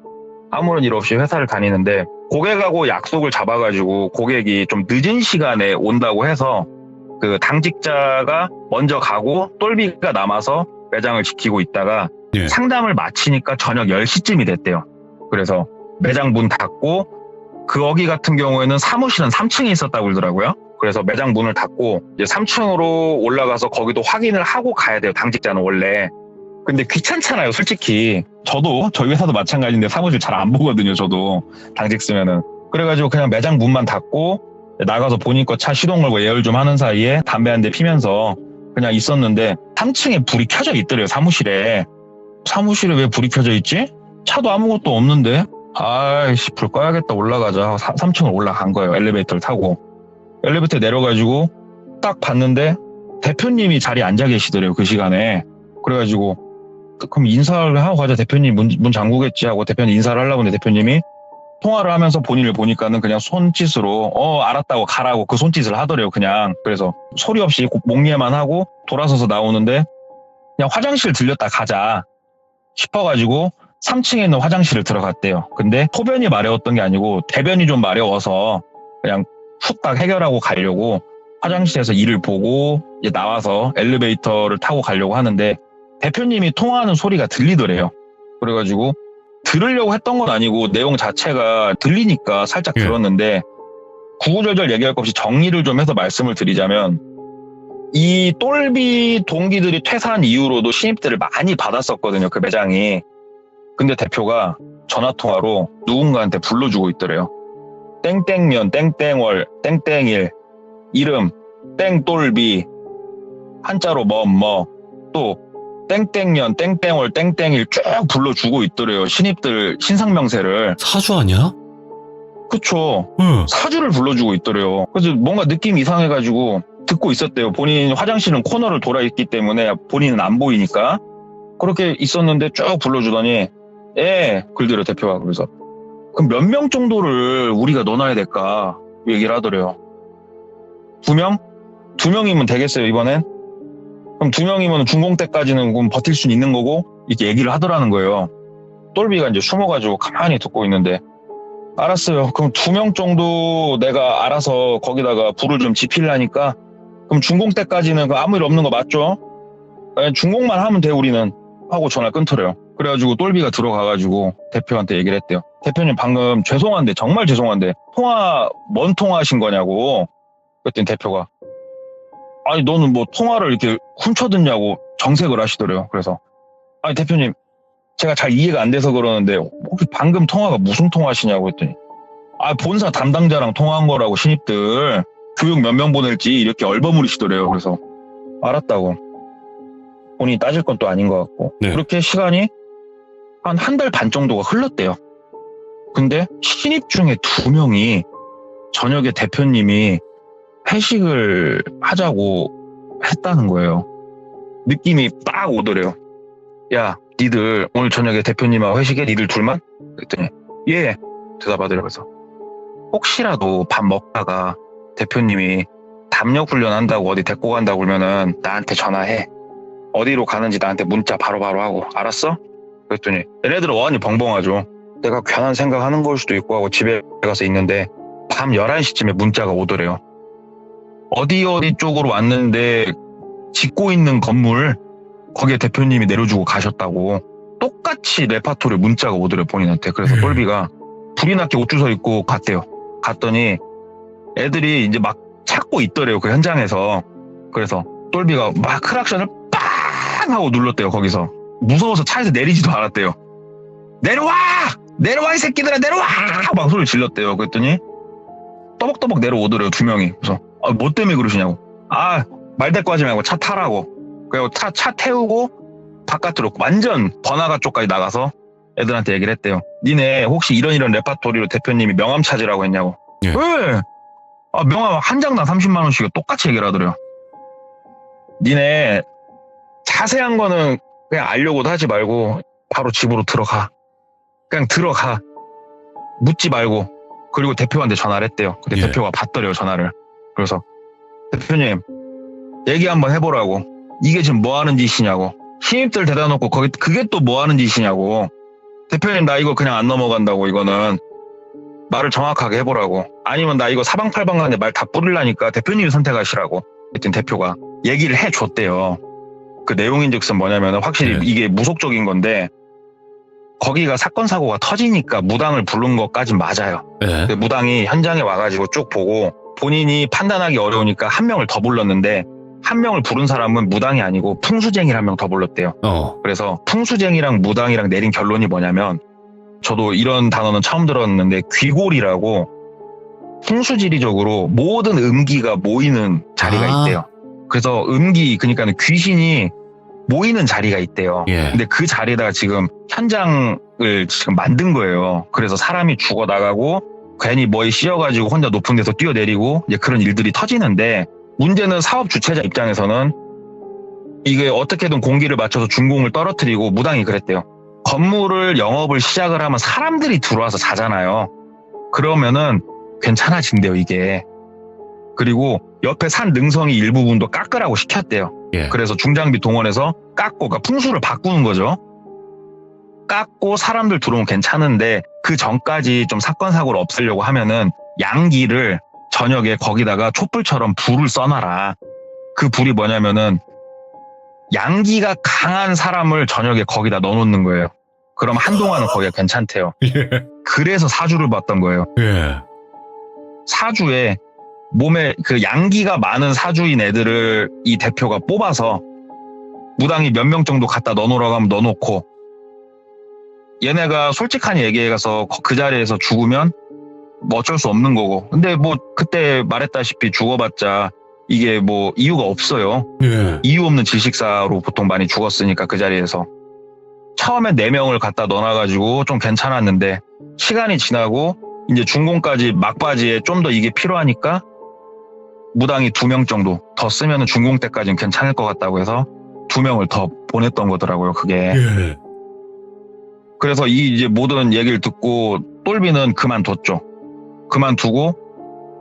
아무런 일 없이 회사를 다니는데 고객하고 약속을 잡아가지고 고객이 좀 늦은 시간에 온다고 해서 그 당직자가 먼저 가고 똘비가 남아서 매장을 지키고 있다가 예. 상담을 마치니까 저녁 10시쯤이 됐대요. 그래서 매장 문 닫고 거기 같은 경우에는 사무실은 3층에 있었다고 그러더라고요. 그래서 매장 문을 닫고 이제 3층으로 올라가서 거기도 확인을 하고 가야 돼요. 당직자는 원래. 근데 귀찮잖아요, 솔직히. 저도 저희 회사도 마찬가지인데 사무실 잘 안 보거든요, 저도. 당직 쓰면은. 그래가지고 그냥 매장 문만 닫고 나가서 본인 거 차 시동 걸고 예열 좀 하는 사이에 담배 한 대 피면서 그냥 있었는데 3층에 불이 켜져 있더래요, 사무실에. 사무실에 왜 불이 켜져 있지? 차도 아무것도 없는데? 아이씨, 불 꺼야겠다, 올라가자. 3층을 올라간 거예요, 엘리베이터를 타고. 엘리베이터 내려가지고 딱 봤는데 대표님이 자리에 앉아 계시더래요, 그 시간에. 그래가지고 그럼 인사를 하고 가자. 대표님 문 잠그겠지 하고 대표님 인사를 하려고 했는데 대표님이 통화를 하면서 본인을 보니까는 그냥 손짓으로 알았다고 가라고 그 손짓을 하더래요, 그냥. 그래서 소리 없이 목례만 하고 돌아서서 나오는데 그냥 화장실 들렸다 가자 싶어가지고 3층에 있는 화장실을 들어갔대요. 근데 소변이 마려웠던 게 아니고 대변이 좀 마려워서 그냥 후딱 해결하고 가려고 화장실에서 일을 보고 이제 나와서 엘리베이터를 타고 가려고 하는데 대표님이 통화하는 소리가 들리더래요. 그래가지고 들으려고 했던 건 아니고 내용 자체가 들리니까 살짝 들었는데 구구절절 얘기할 것 없이 정리를 좀 해서 말씀을 드리자면 이 똘비 동기들이 퇴사한 이후로도 신입들을 많이 받았었거든요, 그 매장이. 근데 대표가 전화통화로 누군가한테 불러주고 있더래요. 땡땡년, 땡땡월, 땡땡일, 이름, 땡똘비, 한자로 또 땡땡년, 땡땡월, 땡땡일 쭉 불러주고 있더래요. 신입들 신상명세를. 사주 아니야? 그쵸. 응. 사주를 불러주고 있더래요. 그래서 뭔가 느낌이 이상해가지고 듣고 있었대요. 본인 화장실은 코너를 돌아 있기 때문에 본인은 안 보이니까. 그렇게 있었는데 쭉 불러주더니 글들여 대표가. 그래서 그럼 몇 명 정도를 우리가 넣어놔야 될까 얘기를 하더래요. 2명? 2명이면 되겠어요 이번엔? 그럼 2명이면 준공 때까지는 그럼 버틸 수 있는 거고 이렇게 얘기를 하더라는 거예요. 똘비가 이제 숨어가지고 가만히 듣고 있는데 알았어요. 그럼 2명 정도 내가 알아서 거기다가 불을 좀 지피려니까 그럼 준공 때까지는 아무 일 없는 거 맞죠? 준공만 하면 돼 우리는 하고 전화를 끊더래요. 그래가지고 똘비가 들어가가지고 대표한테 얘기를 했대요. 대표님 방금 죄송한데 정말 죄송한데 뭔 통화하신 거냐고. 그랬더니 대표가 아니 너는 뭐 통화를 이렇게 훔쳐듣냐고 정색을 하시더래요. 그래서 아니 대표님 제가 잘 이해가 안 돼서 그러는데 혹시 방금 통화가 무슨 통화하시냐고 했더니 본사 담당자랑 통화한 거라고 신입들 교육 몇 명 보낼지 이렇게 얼버무리시더래요. 그래서 알았다고. 본인이 따질 건 또 아닌 것 같고. 네. 그렇게 시간이 한 달 반 정도가 흘렀대요. 근데 신입 중에 2명이 저녁에 대표님이 회식을 하자고 했다는 거예요. 느낌이 딱 오더래요. 야, 니들 오늘 저녁에 대표님하고 회식해? 니들 둘만? 그랬더니 예 대답하더래요. 그래서 혹시라도 밥 먹다가 대표님이 담력 훈련한다고 어디 데리고 간다고 그러면은 나한테 전화해. 어디로 가는지 나한테 문자 바로바로 하고. 알았어? 그랬더니 얘네들은 완전히 벙벙하죠. 내가 괜한 생각하는 걸 수도 있고 하고 집에 가서 있는데 밤 11시쯤에 문자가 오더래요. 어디 쪽으로 왔는데 짓고 있는 건물 거기에 대표님이 내려주고 가셨다고 똑같이 레파토리 문자가 오더래요 본인한테. 그래서 똘비가 불이 났게 옷 주워 입고 갔대요. 갔더니 애들이 이제 막 찾고 있더래요 그 현장에서. 그래서 똘비가 막 크락션을 빵 하고 눌렀대요. 거기서 무서워서 차에서 내리지도 않았대요. 내려와 이 새끼들아 내려와 막 소리 질렀대요. 그랬더니 떠벅떠벅 내려오더래요 2명이. 그래서 뭐 때문에 그러시냐고. 말대꾸 하지 말고 차 타라고. 그리고 차 태우고 바깥으로 완전 번화가 쪽까지 나가서 애들한테 얘기를 했대요. 니네 혹시 이런 레파토리로 대표님이 명함 찾으라고 했냐고. 예. 왜? 명함 한 장당 30만 원씩 똑같이 얘기를 하더래요. 니네 자세한 거는 그냥 알려고도 하지 말고 바로 집으로 들어가. 그냥 들어가. 묻지 말고. 그리고 대표한테 전화를 했대요. 근데 예. 대표가 받더래요 전화를. 그래서 대표님 얘기 한번 해보라고. 이게 지금 뭐 하는 짓이냐고. 신입들 대다 놓고 그게 또 뭐 하는 짓이냐고. 대표님 나 이거 그냥 안 넘어간다고. 이거는 말을 정확하게 해보라고. 아니면 나 이거 사방팔방간에 말 다 뿌리려니까 대표님이 선택하시라고. 그랬더니 대표가 얘기를 해줬대요. 그 내용인즉슨 뭐냐면 확실히 이게 무속적인 건데 거기가 사건 사고가 터지니까 무당을 부른 것까진 맞아요. 예. 무당이 현장에 와가지고 쭉 보고 본인이 판단하기 어려우니까 한 명을 더 불렀는데 한 명을 부른 사람은 무당이 아니고 풍수쟁이를 한 명 더 불렀대요. 그래서 풍수쟁이랑 무당이랑 내린 결론이 뭐냐면 저도 이런 단어는 처음 들었는데 귀골이라고 풍수지리적으로 모든 음기가 모이는 자리가 있대요. 그래서 그러니까 귀신이 모이는 자리가 있대요. 예. 근데 그 자리에다가 지금 현장을 지금 만든 거예요. 그래서 사람이 죽어나가고 괜히 뭐에 씌여가지고 혼자 높은 데서 뛰어내리고 이제 그런 일들이 터지는데 문제는 사업 주체자 입장에서는 이게 어떻게든 공기를 맞춰서 준공을 떨어뜨리고 무당이 그랬대요. 건물을 영업을 시작을 하면 사람들이 들어와서 자잖아요. 그러면은 괜찮아진대요 이게. 그리고 옆에 산 능성이 일부분도 깎으라고 시켰대요. 예. 그래서 중장비 동원해서 깎고, 그러니까 풍수를 바꾸는 거죠. 깎고 사람들 들어오면 괜찮은데 그 전까지 좀 사건 사고를 없애려고 하면은 양기를 저녁에 거기다가 촛불처럼 불을 써놔라. 그 불이 뭐냐면은 양기가 강한 사람을 저녁에 거기다 넣어놓는 거예요. 그럼 한동안은 거기가 괜찮대요. 예. 그래서 사주를 봤던 거예요. 예. 사주에 몸에 그 양기가 많은 사주인 애들을 이 대표가 뽑아서 무당이 몇 명 정도 갖다 넣어놓으라고 하면 넣어놓고, 얘네가 솔직하게 얘기해서 그 자리에서 죽으면 뭐 어쩔 수 없는 거고. 근데 뭐 그때 말했다시피 죽어봤자 이게 뭐 이유가 없어요. 예. 이유 없는 질식사로 보통 많이 죽었으니까 그 자리에서. 처음에 4명을 갖다 넣어놔가지고 좀 괜찮았는데 시간이 지나고 이제 중공까지 막바지에 좀 더 이게 필요하니까 무당이 2명 정도 더 쓰면 중공 때까지는 괜찮을 것 같다고 해서 2명을 더 보냈던 거더라고요, 그게. 예. 그래서 이 이제 모든 얘기를 듣고 똘비는 그만뒀죠. 그만두고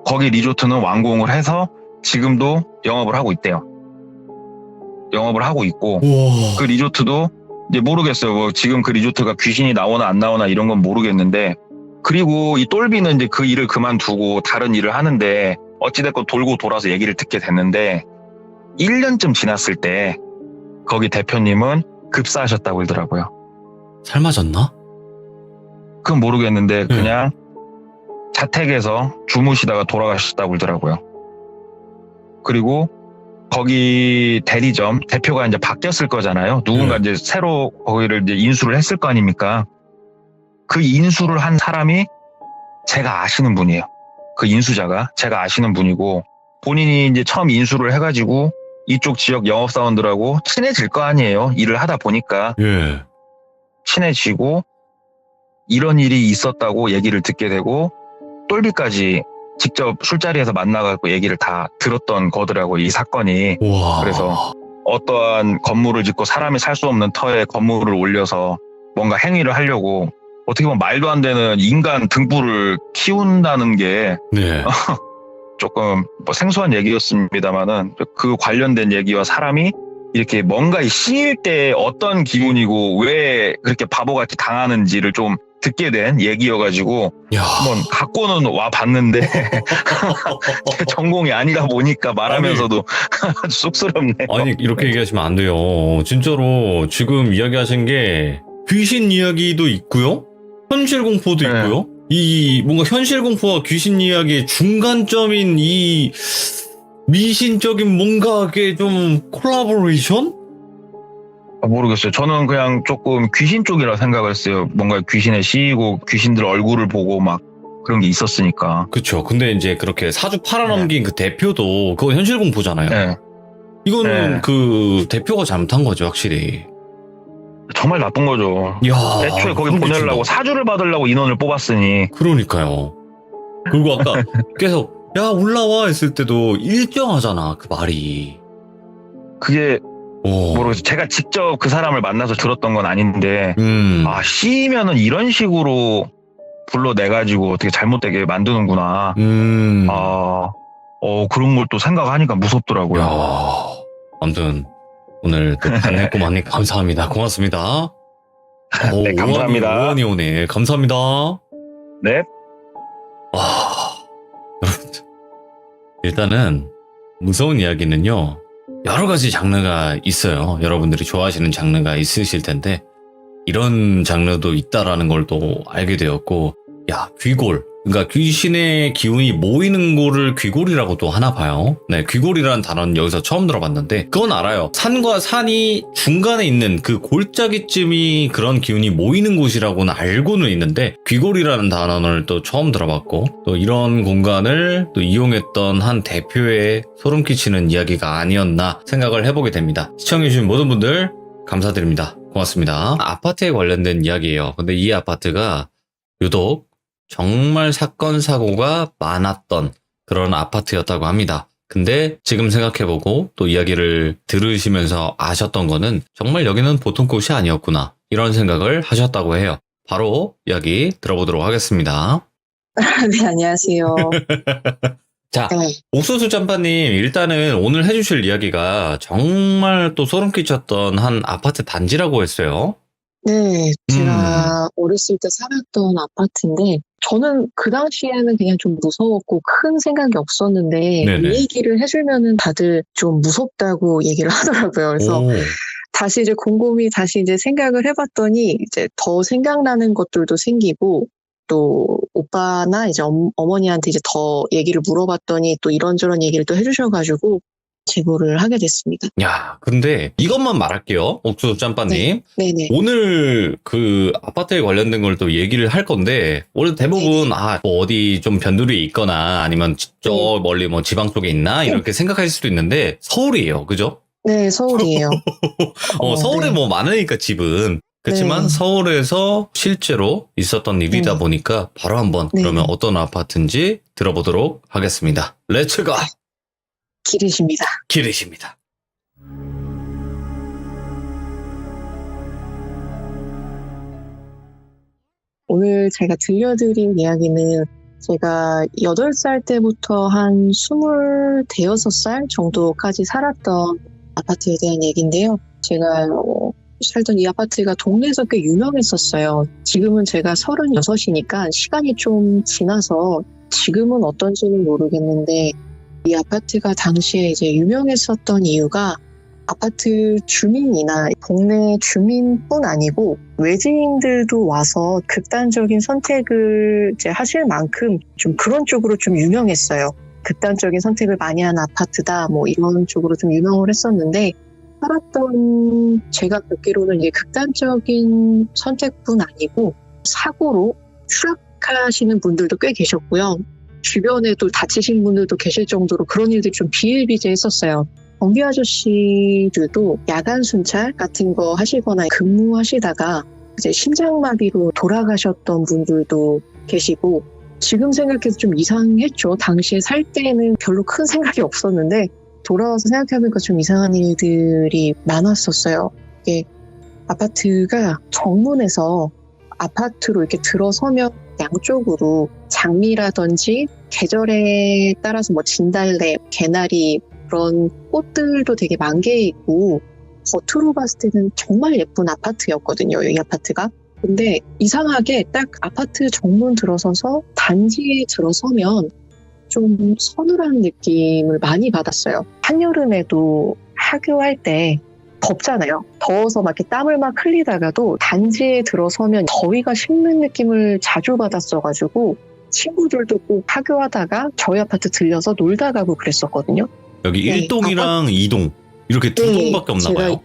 거기 리조트는 완공을 해서 지금도 영업을 하고 있대요. 영업을 하고 있고, 우와. 그 리조트도 이제 모르겠어요. 뭐 지금 그 리조트가 귀신이 나오나 안 나오나 이런 건 모르겠는데, 그리고 이 똘비는 이제 그 일을 그만두고 다른 일을 하는데 어찌됐건 돌고 돌아서 얘기를 듣게 됐는데 1년쯤 지났을 때 거기 대표님은 급사하셨다고 그러더라고요. 살 맞았나? 그건 모르겠는데 그냥 자택에서 주무시다가 돌아가셨다고 그러더라고요. 그리고 거기 대리점 대표가 이제 바뀌었을 거잖아요. 누군가 이제 새로 거기를 이제 인수를 했을 거 아닙니까? 그 인수를 한 사람이 제가 아시는 분이에요. 그 인수자가 제가 아시는 분이고, 본인이 이제 처음 인수를 해가지고 이쪽 지역 영업사원들하고 친해질 거 아니에요. 일을 하다 보니까. 예. 친해지고 이런 일이 있었다고 얘기를 듣게 되고 똘비까지 직접 술자리에서 만나갖고 얘기를 다 들었던 거더라고, 이 사건이. 와. 그래서 어떠한 건물을 짓고 사람이 살 수 없는 터에 건물을 올려서 뭔가 행위를 하려고 어떻게 보면 말도 안 되는 인간 등불을 키운다는 게 네. 조금 뭐 생소한 얘기였습니다만은 그 관련된 얘기와 사람이 이렇게 뭔가 씌일 때 어떤 기분이고 왜 그렇게 바보같이 당하는지를 좀 듣게 된 얘기여가지고 야. 한번 갖고는 와 봤는데 제 전공이 아니다 보니까 말하면서도 아주 쑥스럽네요. 아니 이렇게 얘기하시면 안 돼요. 진짜로 지금 이야기하신 게 귀신 이야기도 있고요. 현실 공포도 네. 있고요. 이 뭔가 현실 공포와 귀신 이야기의 중간점인 이 미신적인 뭔가의 좀 콜라보레이션? 모르겠어요. 저는 그냥 조금 귀신 쪽이라 생각을 했어요. 뭔가 귀신에 씌이고 귀신들 얼굴을 보고 막 그런 게 있었으니까. 그쵸. 근데 이제 그렇게 사주 팔아넘긴 그 대표도 그건 현실 공포잖아요. 네. 이거는 네. 그 대표가 잘못한 거죠, 확실히. 정말 나쁜 거죠. 이야, 애초에 거기 소름 보내려고 끼친다. 사주를 받으려고 인원을 뽑았으니. 그러니까요. 그리고 아까 계속 야 올라와 했을 때도 일정하잖아 그 말이. 그게 오. 모르겠어요. 제가 직접 그 사람을 만나서 들었던 건 아닌데 아 씌이면은 이런 식으로 불러내가지고 어떻게 잘못되게 만드는구나. 그런 걸 또 생각하니까 무섭더라고요. 야, 아무튼 오늘 또 반했고 많이 감사합니다. 고맙습니다. 네, 감사합니다. 응원이 오네. 감사합니다. 네. 와, 여러분 일단은 무서운 이야기는요 여러 가지 장르가 있어요. 여러분들이 좋아하시는 장르가 있으실 텐데 이런 장르도 있다라는 걸 또 알게 되었고, 야 귀골, 그러니까 귀신의 기운이 모이는 곳을 귀골이라고 또 하나 봐요. 네, 귀골이라는 단어는 여기서 처음 들어봤는데 그건 알아요. 산과 산이 중간에 있는 그 골짜기쯤이 그런 기운이 모이는 곳이라고는 알고는 있는데 귀골이라는 단어를 또 처음 들어봤고, 또 이런 공간을 또 이용했던 한 대표의 소름 끼치는 이야기가 아니었나 생각을 해보게 됩니다. 시청해주신 모든 분들 감사드립니다. 고맙습니다. 아파트에 관련된 이야기예요. 근데 이 아파트가 유독 정말 사건 사고가 많았던 그런 아파트였다고 합니다. 근데 지금 생각해보고 또 이야기를 들으시면서 아셨던 거는 정말 여기는 보통 곳이 아니었구나 이런 생각을 하셨다고 해요. 바로 이야기 들어보도록 하겠습니다. 네, 안녕하세요. 자, 네. 옥수수 짬파님, 일단은 오늘 해주실 이야기가 정말 또 소름 끼쳤던 한 아파트 단지라고 했어요. 네, 제가 어렸을 때 살았던 아파트인데, 저는 그 당시에는 그냥 좀 무서웠고 큰 생각이 없었는데, 네네. 이 얘기를 해주면은 다들 좀 무섭다고 얘기를 하더라고요. 그래서 오, 다시 이제 곰곰이 다시 이제 생각을 해봤더니, 이제 더 생각나는 것들도 생기고, 또 오빠나 이제 어머니한테 이제 더 얘기를 물어봤더니 또 이런저런 얘기를 또 해주셔가지고 제보를 하게 됐습니다. 야, 근데 이것만 말할게요. 옥수수 짬빠님. 네네. 오늘 그 아파트에 관련된 걸 또 얘기를 할 건데, 원래 대부분, 뭐 어디 좀 변두리에 있거나 아니면 저 멀리 뭐 지방 쪽에 있나? 이렇게 생각하실 수도 있는데, 서울이에요. 그죠? 네, 서울이에요. 서울에 네. 뭐 많으니까 집은. 그렇지만 네. 서울에서 실제로 있었던 일이다 네. 보니까 바로 한번 네. 그러면 어떤 아파트인지 들어보도록 하겠습니다. 렛츠고! 길이십니다. 기르십니다. 오늘 제가 들려드릴 이야기는 제가 8살 때부터 한 26살 정도까지 살았던 아파트에 대한 얘기인데요. 제가 살던 이 아파트가 동네에서 꽤 유명했었어요. 지금은 제가 36이니까 시간이 좀 지나서 지금은 어떤지는 모르겠는데 이 아파트가 당시에 이제 유명했었던 이유가 아파트 주민이나 동네 주민뿐 아니고 외지인들도 와서 극단적인 선택을 이제 하실 만큼 좀 그런 쪽으로 좀 유명했어요. 극단적인 선택을 많이 하는 아파트다 뭐 이런 쪽으로 좀 유명을 했었는데 살았던 제가 듣기로는 이제 극단적인 선택뿐 아니고 사고로 추락하시는 분들도 꽤 계셨고요. 주변에도 다치신 분들도 계실 정도로 그런 일들이 좀 비일비재했었어요. 경비 아저씨들도 야간 순찰 같은 거 하시거나 근무하시다가 이제 심장마비로 돌아가셨던 분들도 계시고 지금 생각해도 좀 이상했죠. 당시에 살 때는 별로 큰 생각이 없었는데 돌아와서 생각해보니까 좀 이상한 일들이 많았었어요. 이게 아파트가 정문에서 아파트로 이렇게 들어서면 양쪽으로 장미라든지 계절에 따라서 뭐 진달래, 개나리 그런 꽃들도 되게 많게 있고 겉으로 봤을 때는 정말 예쁜 아파트였거든요. 이 아파트가. 근데 이상하게 딱 아파트 정문 들어서서 단지에 들어서면 좀 서늘한 느낌을 많이 받았어요. 한여름에도 하교할 때 덥잖아요. 더워서 막 이렇게 땀을 막 흘리다가도 단지에 들어서면 더위가 식는 느낌을 자주 받았어가지고 친구들도 꼭 하교하다가 저희 아파트 들려서 놀다 가고 그랬었거든요. 여기 네, 1동이랑 2동 이렇게 두 네, 동밖에 없나 봐요.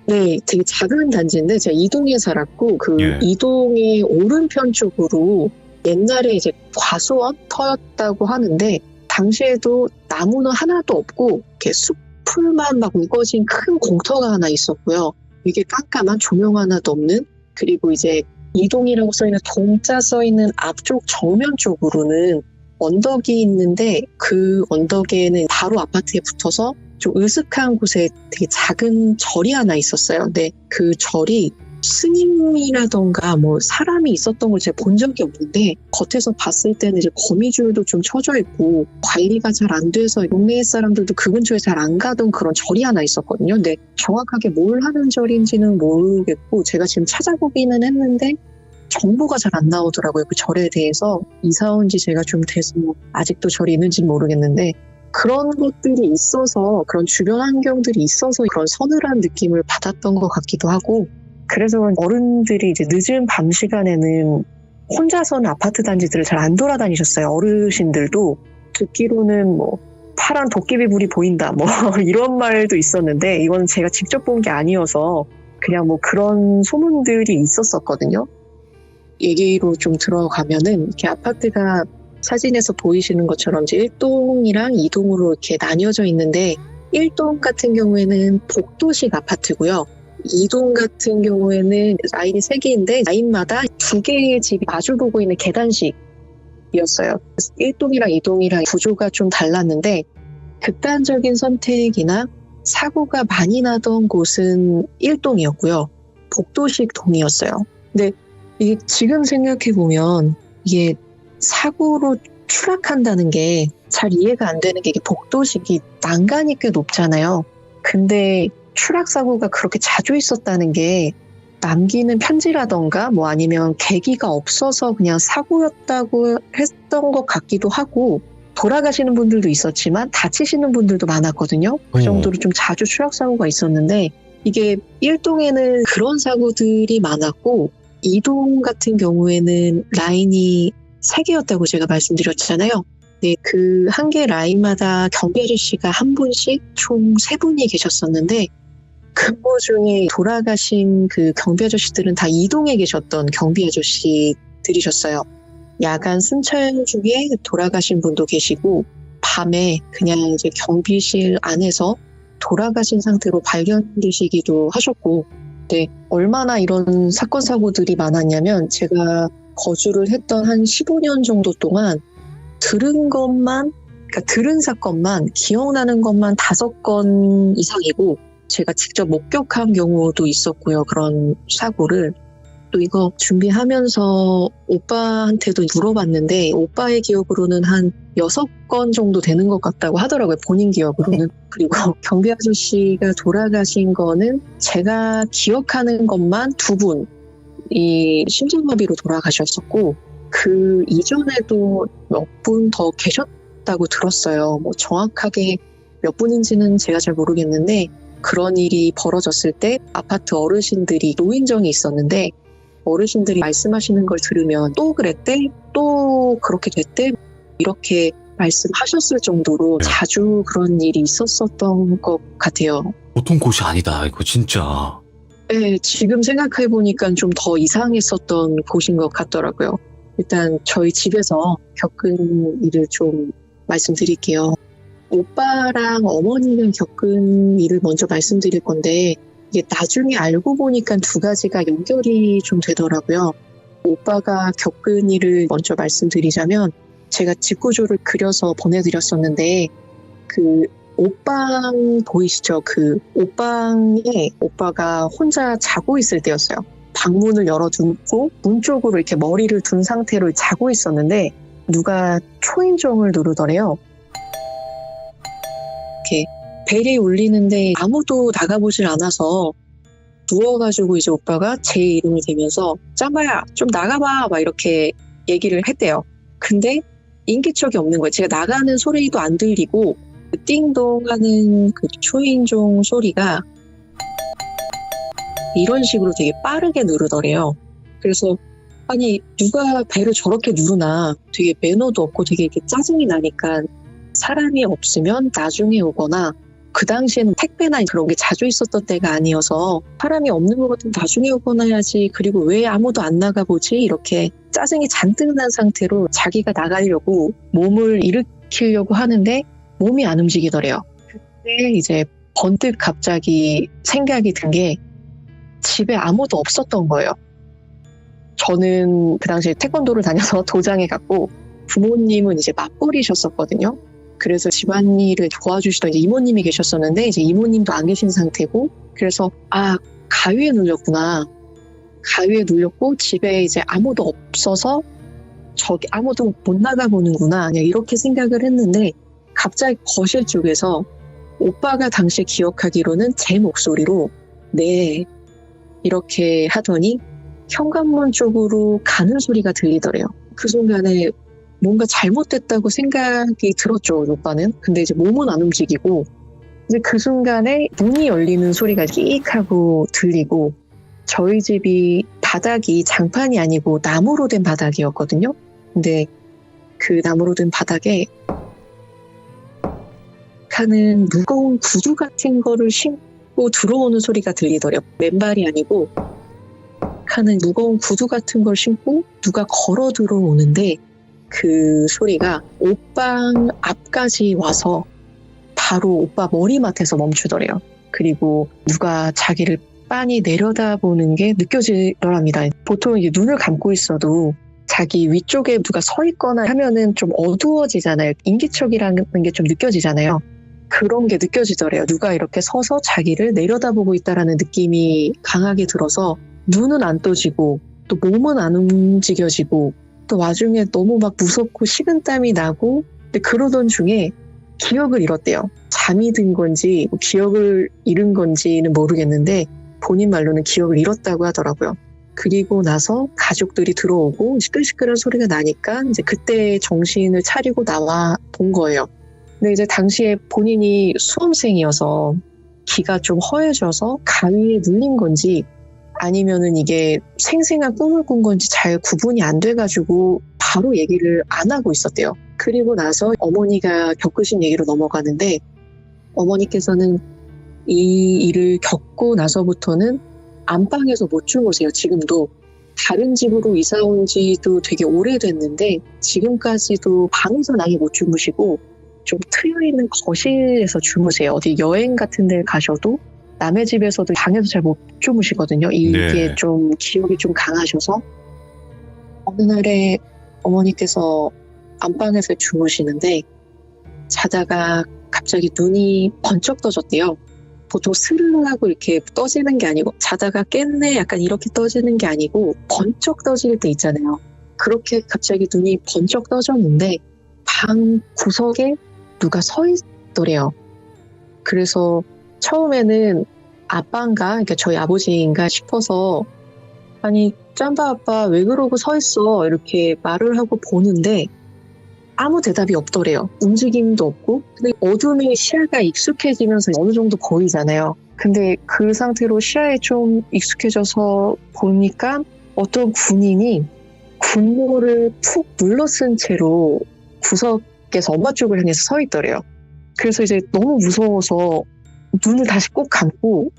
네, 되게 작은 단지인데 제가 2동에 살았고 그 예. 2동의 오른편 쪽으로 옛날에 이제 과수원 터였다고 하는데 당시에도 나무는 하나도 없고 이렇게 숲풀만 막 우거진 큰 공터가 하나 있었고요. 이게 깜깜한 조명 하나도 없는 그리고 이제 2동이라고 써있는 동자 써있는 앞쪽 정면 쪽으로는 언덕이 있는데 그 언덕에는 바로 아파트에 붙어서 좀 으슥한 곳에 되게 작은 절이 하나 있었어요. 근데 그 절이 스님이라던가 뭐 사람이 있었던 걸 제가 본 적이 없는데 겉에서 봤을 때는 이제 거미줄도 좀 쳐져 있고 관리가 잘 안 돼서 동네 사람들도 그 근처에 잘 안 가던 그런 절이 하나 있었거든요. 근데 정확하게 뭘 하는 절인지는 모르겠고 제가 지금 찾아보기는 했는데 정보가 잘 안 나오더라고요. 그 절에 대해서 이사 온 지 제가 좀 돼서 아직도 절이 있는지는 모르겠는데 그런 것들이 있어서 그런 주변 환경들이 있어서 그런 서늘한 느낌을 받았던 것 같기도 하고 그래서 어른들이 이제 늦은 밤 시간에는 혼자서는 아파트 단지들을 잘 안 돌아다니셨어요. 어르신들도 듣기로는 뭐 파란 도깨비 불이 보인다 뭐 이런 말도 있었는데 이건 제가 직접 본 게 아니어서 그냥 뭐 그런 소문들이 있었었거든요. 얘기로 좀 들어가면은 이렇게 아파트가 사진에서 보이시는 것처럼 이제 1동이랑 2동으로 이렇게 나뉘어져 있는데 1동 같은 경우에는 복도식 아파트고요. 2동 같은 경우에는 라인이 3개인데 라인마다 2개의 집이 마주보고 있는 계단식이었어요. 1동이랑 2동이랑 구조가 좀 달랐는데 극단적인 선택이나 사고가 많이 나던 곳은 1동이었고요. 복도식 동이었어요. 근데 이게 지금 생각해보면 이게 사고로 추락한다는 게 잘 이해가 안 되는 게 이게 복도식이 난간이 꽤 높잖아요. 근데 추락 사고가 그렇게 자주 있었다는 게 남기는 편지라던가 뭐 아니면 계기가 없어서 그냥 사고였다고 했던 것 같기도 하고 돌아가시는 분들도 있었지만 다치시는 분들도 많았거든요. 그 정도로 좀 자주 추락 사고가 있었는데 이게 1동에는 그런 사고들이 많았고 이동 같은 경우에는 라인이 3개였다고 제가 말씀드렸잖아요. 네, 그 한 개 라인마다 경비 아저씨가 한 분씩 총 3분이 계셨었는데 근무 중에 돌아가신 그 경비 아저씨들은 다 이동에 계셨던 경비 아저씨들이셨어요. 야간 순찰 중에 돌아가신 분도 계시고 밤에 그냥 이제 경비실 안에서 돌아가신 상태로 발견되시기도 하셨고, 네, 얼마나 이런 사건 사고들이 많았냐면 제가 거주를 했던 한 15년 정도 동안 들은 사건만 기억나는 것만 5건 이상이고 제가 직접 목격한 경우도 있었고요. 그런 사고를. 또 이거 준비하면서 오빠한테도 물어봤는데 오빠의 기억으로는 한 6건 정도 되는 것 같다고 하더라고요. 본인 기억으로는. 그리고 경비 아저씨가 돌아가신 거는 제가 기억하는 것만 2분이 심장마비로 돌아가셨었고 그 이전에도 몇 분 더 계셨다고 들었어요. 뭐 정확하게 몇 분인지는 제가 잘 모르겠는데 그런 일이 벌어졌을 때 아파트 어르신들이 노인정이 있었는데 어르신들이 말씀하시는 걸 들으면 또 그랬대? 또 그렇게 됐대? 이렇게 말씀하셨을 정도로 자주 그런 일이 있었었던 것 같아요. 보통 곳이 아니다, 이거 진짜. 네, 지금 생각해보니까 좀 더 이상했었던 곳인 것 같더라고요. 일단 저희 집에서 겪은 일을 좀 말씀드릴게요. 오빠랑 어머니가 겪은 일을 먼저 말씀드릴 건데 이게 나중에 알고 보니까 2가지가 연결이 좀 되더라고요. 오빠가 겪은 일을 먼저 말씀드리자면 제가 직구조를 그려서 보내드렸었는데 그 옷방 보이시죠? 그 옷방에 오빠가 혼자 자고 있을 때였어요. 방문을 열어두고 문 쪽으로 이렇게 머리를 둔 상태로 자고 있었는데 누가 초인종을 누르더래요. 이렇게 벨이 울리는데 아무도 나가보질 않아서 누워가지고 이제 오빠가 제 이름을 대면서 짬바야 좀 나가봐 막 이렇게 얘기를 했대요. 근데 인기척이 없는 거예요. 제가 나가는 소리도 안 들리고 그 띵동 하는 그 초인종 소리가 이런 식으로 되게 빠르게 누르더래요. 그래서 아니 누가 벨을 저렇게 누르나 되게 매너도 없고 되게 이렇게 짜증이 나니까 사람이 없으면 나중에 오거나 그 당시에는 택배나 그런 게 자주 있었던 때가 아니어서 사람이 없는 것 같으면 나중에 오거나 해야지 그리고 왜 아무도 안 나가보지 이렇게 짜증이 잔뜩 난 상태로 자기가 나가려고 몸을 일으키려고 하는데 몸이 안 움직이더래요. 그때 이제 번뜩 갑자기 생각이 든 게 집에 아무도 없었던 거예요. 저는 그 당시에 태권도를 다녀서 도장에 갔고 부모님은 이제 맞벌이셨었거든요. 그래서 집안일을 도와주시던 이제 이모님이 계셨었는데 이제 이모님도 안 계신 상태고 그래서 가위에 눌렸구나. 가위에 눌렸고 집에 이제 아무도 없어서 저기 아무도 못 나가보는구나. 그냥 이렇게 생각을 했는데 갑자기 거실 쪽에서 오빠가 당시 기억하기로는 제 목소리로 네 이렇게 하더니 현관문 쪽으로 가는 소리가 들리더래요. 그 순간에 뭔가 잘못됐다고 생각이 들었죠, 오빠는. 근데 이제 몸은 안 움직이고 이제 그 순간에 문이 열리는 소리가 끼익 하고 들리고 저희 집이 바닥이 장판이 아니고 나무로 된 바닥이었거든요. 근데 그 나무로 된 바닥에 하는 무거운 구두 같은 거를 신고 들어오는 소리가 들리더래요. 맨발이 아니고 하는 무거운 구두 같은 걸 신고 누가 걸어 들어오는데 그 소리가 옷방 앞까지 와서 바로 오빠 머리맡에서 멈추더래요. 그리고 누가 자기를 빤히 내려다보는 게 느껴지더랍니다. 보통 이제 눈을 감고 있어도 자기 위쪽에 누가 서 있거나 하면은 좀 어두워지잖아요. 인기척이라는 게 좀 느껴지잖아요. 그런 게 느껴지더래요. 누가 이렇게 서서 자기를 내려다보고 있다라는 느낌이 강하게 들어서 눈은 안 떠지고 또 몸은 안 움직여지고 또 와중에 너무 막 무섭고 식은땀이 나고 근데 그러던 중에 기억을 잃었대요. 잠이 든 건지 기억을 잃은 건지는 모르겠는데 본인 말로는 기억을 잃었다고 하더라고요. 그리고 나서 가족들이 들어오고 시끌시끌한 소리가 나니까 이제 그때 정신을 차리고 나와 본 거예요. 근데 이제 당시에 본인이 수험생이어서 귀가 좀 허해져서 가위에 눌린 건지 아니면은 이게 생생한 꿈을 꾼 건지 잘 구분이 안 돼가지고 바로 얘기를 안 하고 있었대요. 그리고 나서 어머니가 겪으신 얘기로 넘어가는데, 어머니께서는 이 일을 겪고 나서부터는 안방에서 못 주무세요. 지금도. 다른 집으로 이사 온 지도 되게 오래됐는데 지금까지도 방에서 아예 못 주무시고 좀 트여있는 거실에서 주무세요. 어디 여행 같은 데 가셔도 남의 집에서도 방에서 잘 못 주무시거든요. 이게 네. 좀 기억이 좀 강하셔서 어느 날에 어머니께서 안방에서 주무시는데 자다가 갑자기 눈이 번쩍 떠졌대요. 보통 스르르 하고 이렇게 떠지는 게 아니고 자다가 깼네 약간 이렇게 떠지는 게 아니고 번쩍 떠질 때 있잖아요. 그렇게 갑자기 눈이 번쩍 떠졌는데 방 구석에 누가 서 있더래요. 그래서 처음에는 아빠인가, 그러니까 저희 아버지인가 싶어서 아니 짬바 아빠 왜 그러고 서 있어 이렇게 말을 하고 보는데 아무 대답이 없더래요. 움직임도 없고. 근데 어둠에 시야가 익숙해지면서 어느 정도 보이잖아요. 근데 그 상태로 시야에 좀 익숙해져서 보니까 어떤 군인이 군모를 푹 눌러쓴 채로 구석에서 엄마 쪽을 향해서 서 있더래요. 그래서 이제 너무 무서워서 눈을 다시 꼭 감고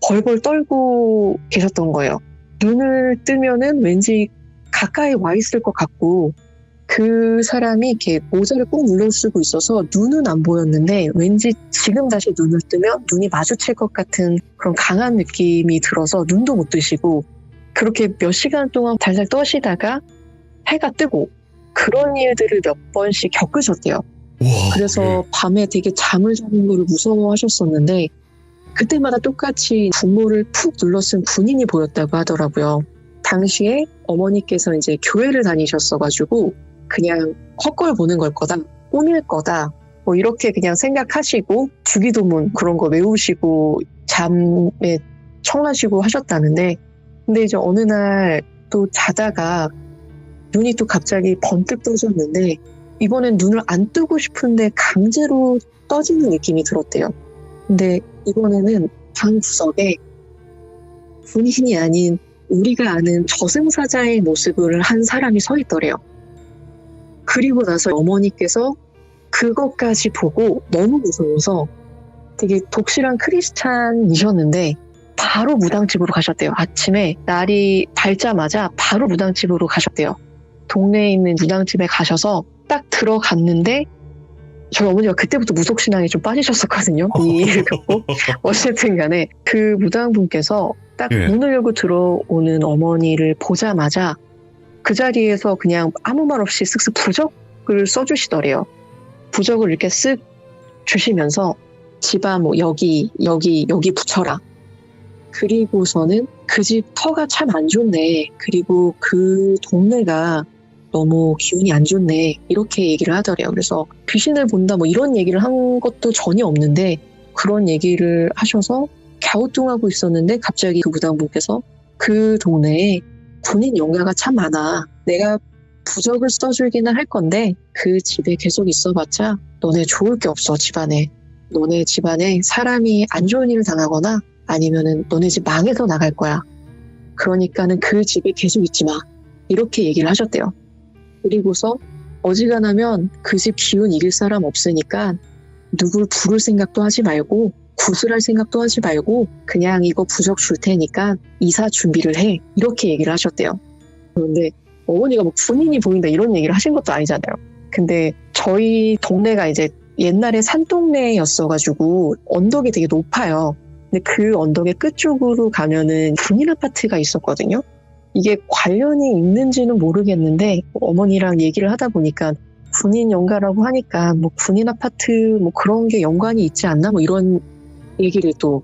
벌벌 떨고 계셨던 거예요. 눈을 뜨면은 왠지 가까이 와 있을 것 같고 그 사람이 이렇게 모자를 꼭 눌러 쓰고 있어서 눈은 안 보였는데 왠지 지금 다시 눈을 뜨면 눈이 마주칠 것 같은 그런 강한 느낌이 들어서 눈도 못 뜨시고 그렇게 몇 시간 동안 달달 떠시다가 해가 뜨고 그런 일들을 몇 번씩 겪으셨대요. 와, 그래서 네. 밤에 되게 잠을 자는 거를 무서워하셨었는데 그때마다 똑같이 부모를 푹 눌러쓴 군인이 보였다고 하더라고요. 당시에 어머니께서 이제 교회를 다니셨어가지고 그냥 헛걸 보는 걸 거다, 꿈일 거다, 뭐 이렇게 그냥 생각하시고 주기도문 그런 거 외우시고 잠에 청하시고 하셨다는데 근데 이제 어느 날 또 자다가 눈이 또 갑자기 번뜩 떠졌는데 이번엔 눈을 안 뜨고 싶은데 강제로 떠지는 느낌이 들었대요. 근데 이번에는 방 구석에 군인이 아닌 우리가 아는 저승사자의 모습을 한 사람이 서 있더래요. 그리고 나서 어머니께서 그것까지 보고 너무 무서워서 되게 독실한 크리스찬이셨는데 바로 무당집으로 가셨대요. 아침에 날이 밝자마자 바로 무당집으로 가셨대요. 동네에 있는 무당집에 가셔서 딱 들어갔는데 저희 어머니가 그때부터 무속신앙에 좀 빠지셨었거든요. 이 일을 겪고. 어쨌든 간에 그 무당분께서 딱 예. 문을 열고 들어오는 어머니를 보자마자 그 자리에서 그냥 아무 말 없이 쓱쓱 부적을 써주시더래요. 부적을 이렇게 쓱 주시면서 집안 뭐 여기 붙여라. 그리고서는 그 집 터가 참 안 좋네. 그리고 그 동네가 너무 기운이 안 좋네. 이렇게 얘기를 하더래요. 그래서 귀신을 본다 뭐 이런 얘기를 한 것도 전혀 없는데 그런 얘기를 하셔서 갸우뚱하고 있었는데 갑자기 그 무당분께서 그 동네에 군인 영가가 참 많아. 내가 부적을 써주기는 할 건데 그 집에 계속 있어봤자 너네 좋을 게 없어 집안에. 너네 집안에 사람이 안 좋은 일을 당하거나 아니면은 너네 집 망해서 나갈 거야. 그러니까는 그 집에 계속 있지 마. 이렇게 얘기를 하셨대요. 그리고서 어지간하면 그 집 기운 이길 사람 없으니까 누굴 부를 생각도 하지 말고 구슬할 생각도 하지 말고 그냥 이거 부적 줄 테니까 이사 준비를 해. 이렇게 얘기를 하셨대요. 그런데 어머니가 뭐 군인이 보인다 이런 얘기를 하신 것도 아니잖아요. 근데 저희 동네가 이제 옛날에 산동네였어가지고 언덕이 되게 높아요. 근데 그 언덕의 끝쪽으로 가면은 군인 아파트가 있었거든요. 이게 관련이 있는지는 모르겠는데 어머니랑 얘기를 하다 보니까 군인 연가라고 하니까 뭐 군인 아파트 뭐 그런 게 연관이 있지 않나 뭐 이런 얘기를 또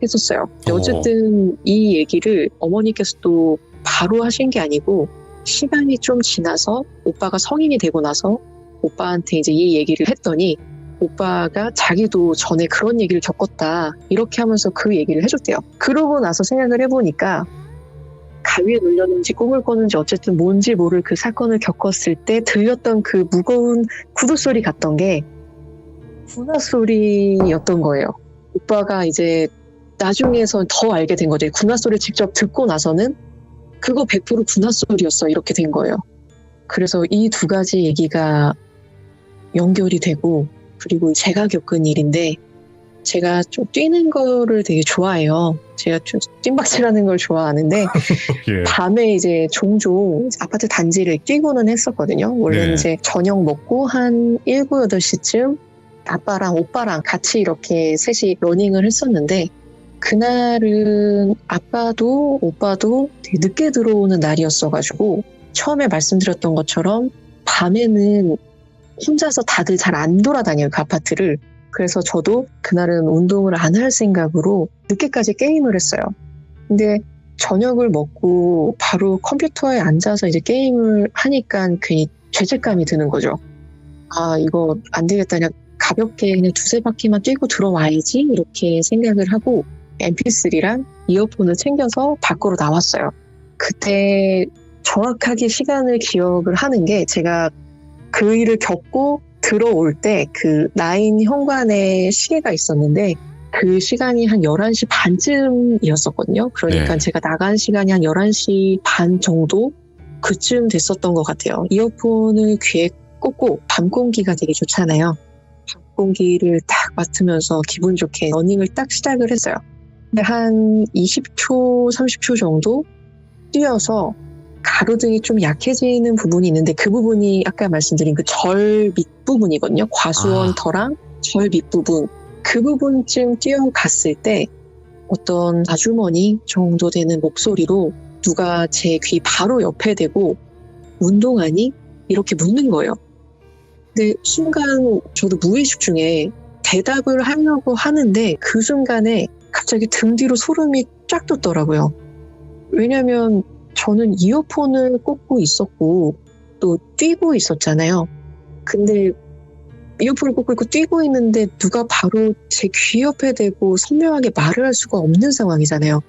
했었어요. 근데 어쨌든 이 얘기를 어머니께서 또 바로 하신 게 아니고 시간이 좀 지나서 오빠가 성인이 되고 나서 오빠한테 이제 이 얘기를 했더니 오빠가 자기도 전에 그런 얘기를 겪었다 이렇게 하면서 그 얘기를 해줬대요. 그러고 나서 생각을 해보니까 가위에 눌렸는지 꿈을 꿨는지 어쨌든 뭔지 모를 그 사건을 겪었을 때 들렸던 그 무거운 구두 소리 같던 게 군화 소리였던 거예요. 오빠가 이제 나중에서 더 알게 된 거죠. 군화 소리를 직접 듣고 나서는 그거 100% 군화 소리였어. 이렇게 된 거예요. 그래서 이 두 가지 얘기가 연결이 되고, 그리고 제가 겪은 일인데, 제가 좀 뛰는 거를 되게 좋아해요. 제가 좀 뜀박질하는 걸 좋아하는데 예. 밤에 이제 종종 아파트 단지를 뛰고는 했었거든요. 원래는 네. 이제 저녁 먹고 한 7, 8시쯤 아빠랑 오빠랑 같이 이렇게 셋이 러닝을 했었는데, 그날은 아빠도 오빠도 되게 늦게 들어오는 날이었어가지고 처음에 말씀드렸던 것처럼 밤에는 혼자서 다들 잘 안 돌아다녀요, 그 아파트를. 그래서 저도 그날은 운동을 안 할 생각으로 늦게까지 게임을 했어요. 근데 저녁을 먹고 바로 컴퓨터에 앉아서 이제 게임을 하니까 괜히 죄책감이 드는 거죠. 아, 이거 안 되겠다. 그냥 가볍게 그냥 2-3바퀴만 뛰고 들어와야지. 이렇게 생각을 하고 MP3랑 이어폰을 챙겨서 밖으로 나왔어요. 그때 정확하게 시간을 기억을 하는 게, 제가 그 일을 겪고 들어올 때 그 나인 현관에 시계가 있었는데 그 시간이 한 11시 반쯤이었었거든요. 그러니까 네. 제가 나간 시간이 한 11시 반 정도 그쯤 됐었던 것 같아요. 이어폰을 귀에 꽂고 밤 공기가 되게 좋잖아요. 밤 공기를 딱 맡으면서 기분 좋게 러닝을 딱 시작을 했어요. 근데 한 20초, 30초 정도 뛰어서 가로등이 좀 약해지는 부분이 있는데, 그 부분이 아까 말씀드린 그 절 밑부분이거든요. 과수원터랑 절 밑부분. 그 부분쯤 뛰어갔을 때 어떤 아주머니 정도 되는 목소리로 누가 제 귀 바로 옆에 대고 운동하니? 이렇게 묻는 거예요. 근데 순간 저도 무의식 중에 대답을 하려고 하는데 그 순간에 갑자기 등 뒤로 소름이 쫙 돋더라고요. 왜냐면 저는 이어폰을 꽂고 있었고 또 뛰고 있었잖아요. 근데 이어폰을 꽂고 있고 뛰고 있는데 누가 바로 제 귀 옆에 대고 선명하게 말을 할 수가 없는 상황이잖아요.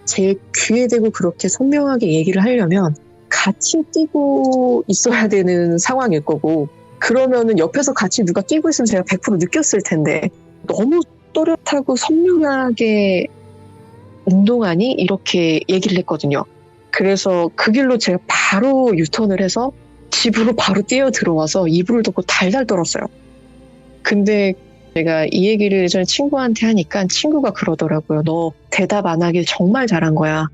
제 귀에 대고 그렇게 선명하게 얘기를 하려면 같이 뛰고 있어야 되는 상황일 거고, 그러면은 옆에서 같이 누가 뛰고 있으면 제가 100% 느꼈을 텐데, 너무 또렷하고 선명하게 운동하니? 이렇게 얘기를 했거든요. 그래서 그 길로 제가 바로 유턴을 해서 집으로 바로 뛰어 들어와서 이불을 덮고 달달 떨었어요. 근데 제가 이 얘기를 예전에 친구한테 하니까 친구가 그러더라고요. 너 대답 안 하길 정말 잘한 거야.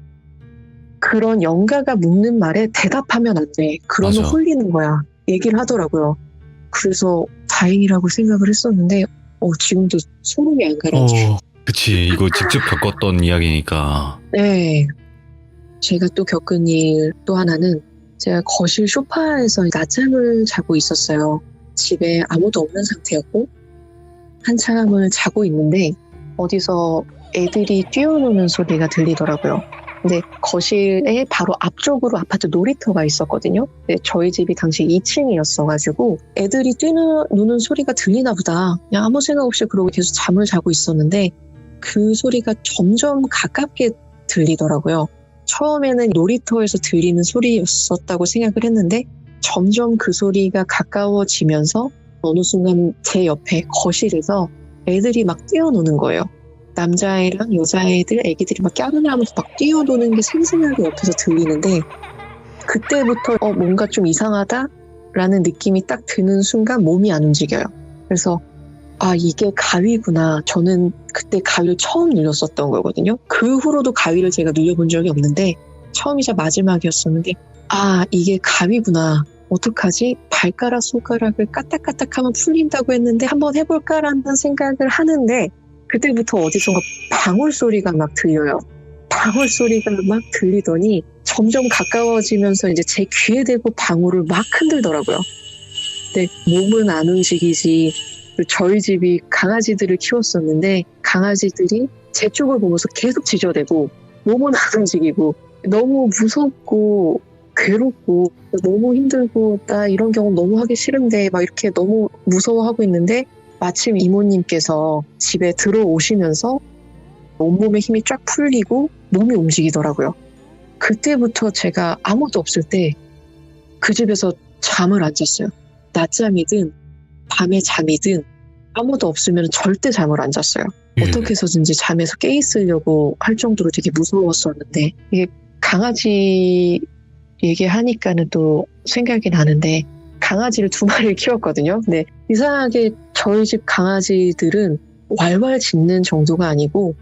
그런 영가가 묻는 말에 대답하면 안 돼. 그러면 맞아. 홀리는 거야. 얘기를 하더라고요. 그래서 다행이라고 생각을 했었는데 지금도 소름이 안 가라앉아요. 그치. 이거 직접 겪었던 이야기니까. 네. 제가 또 겪은 일 또 하나는, 제가 거실 소파에서 낮잠을 자고 있었어요. 집에 아무도 없는 상태였고 한참을 자고 있는데 어디서 애들이 뛰어노는 소리가 들리더라고요. 근데 거실에 바로 앞쪽으로 아파트 놀이터가 있었거든요. 근데 저희 집이 당시 2층이었어가지고 애들이 뛰노는 소리가 들리나 보다. 그냥 아무 생각 없이 그러고 계속 잠을 자고 있었는데 그 소리가 점점 가깝게 들리더라고요. 처음에는 놀이터에서 들리는 소리였었다고 생각을 했는데 점점 그 소리가 가까워지면서 어느 순간 제 옆에 거실에서 애들이 막 뛰어노는 거예요. 남자애랑 여자애들, 애기들이 막 깨르르하면서 막 뛰어노는 게 생생하게 옆에서 들리는데, 그때부터 뭔가 좀 이상하다라는 느낌이 딱 드는 순간 몸이 안 움직여요. 그래서 이게 가위구나. 저는 그때 가위를 처음 눌렸었던 거거든요. 그 후로도 가위를 제가 눌려본 적이 없는데 처음이자 마지막이었었는데 이게 가위구나. 어떡하지? 발가락, 손가락을 까딱까딱하면 풀린다고 했는데 한번 해볼까라는 생각을 하는데 그때부터 어디선가 방울 소리가 막 들려요. 방울 소리가 막 들리더니 점점 가까워지면서 이제 제 귀에 대고 방울을 막 흔들더라고요. 근데 몸은 안 움직이지. 저희 집이 강아지들을 키웠었는데 강아지들이 제 쪽을 보면서 계속 짖어대고 몸은 안 움직이고 너무 무섭고 괴롭고 너무 힘들고 나 이런 경험 너무 하기 싫은데 막 이렇게 너무 무서워하고 있는데 마침 이모님께서 집에 들어오시면서 온몸에 힘이 쫙 풀리고 몸이 움직이더라고요. 그때부터 제가 아무도 없을 때 그 집에서 잠을 안 잤어요. 낮잠이든 밤에 잠이든 아무도 없으면 절대 잠을 안 잤어요. 어떻게 해서든지 잠에서 깨 있으려고 할 정도로 되게 무서웠었는데, 이게 강아지 얘기하니까는 또 생각이 나는데, 강아지를 2마리를 키웠거든요. 근데 이상하게 저희 집 강아지들은 왈왈 짖는 정도가 아니고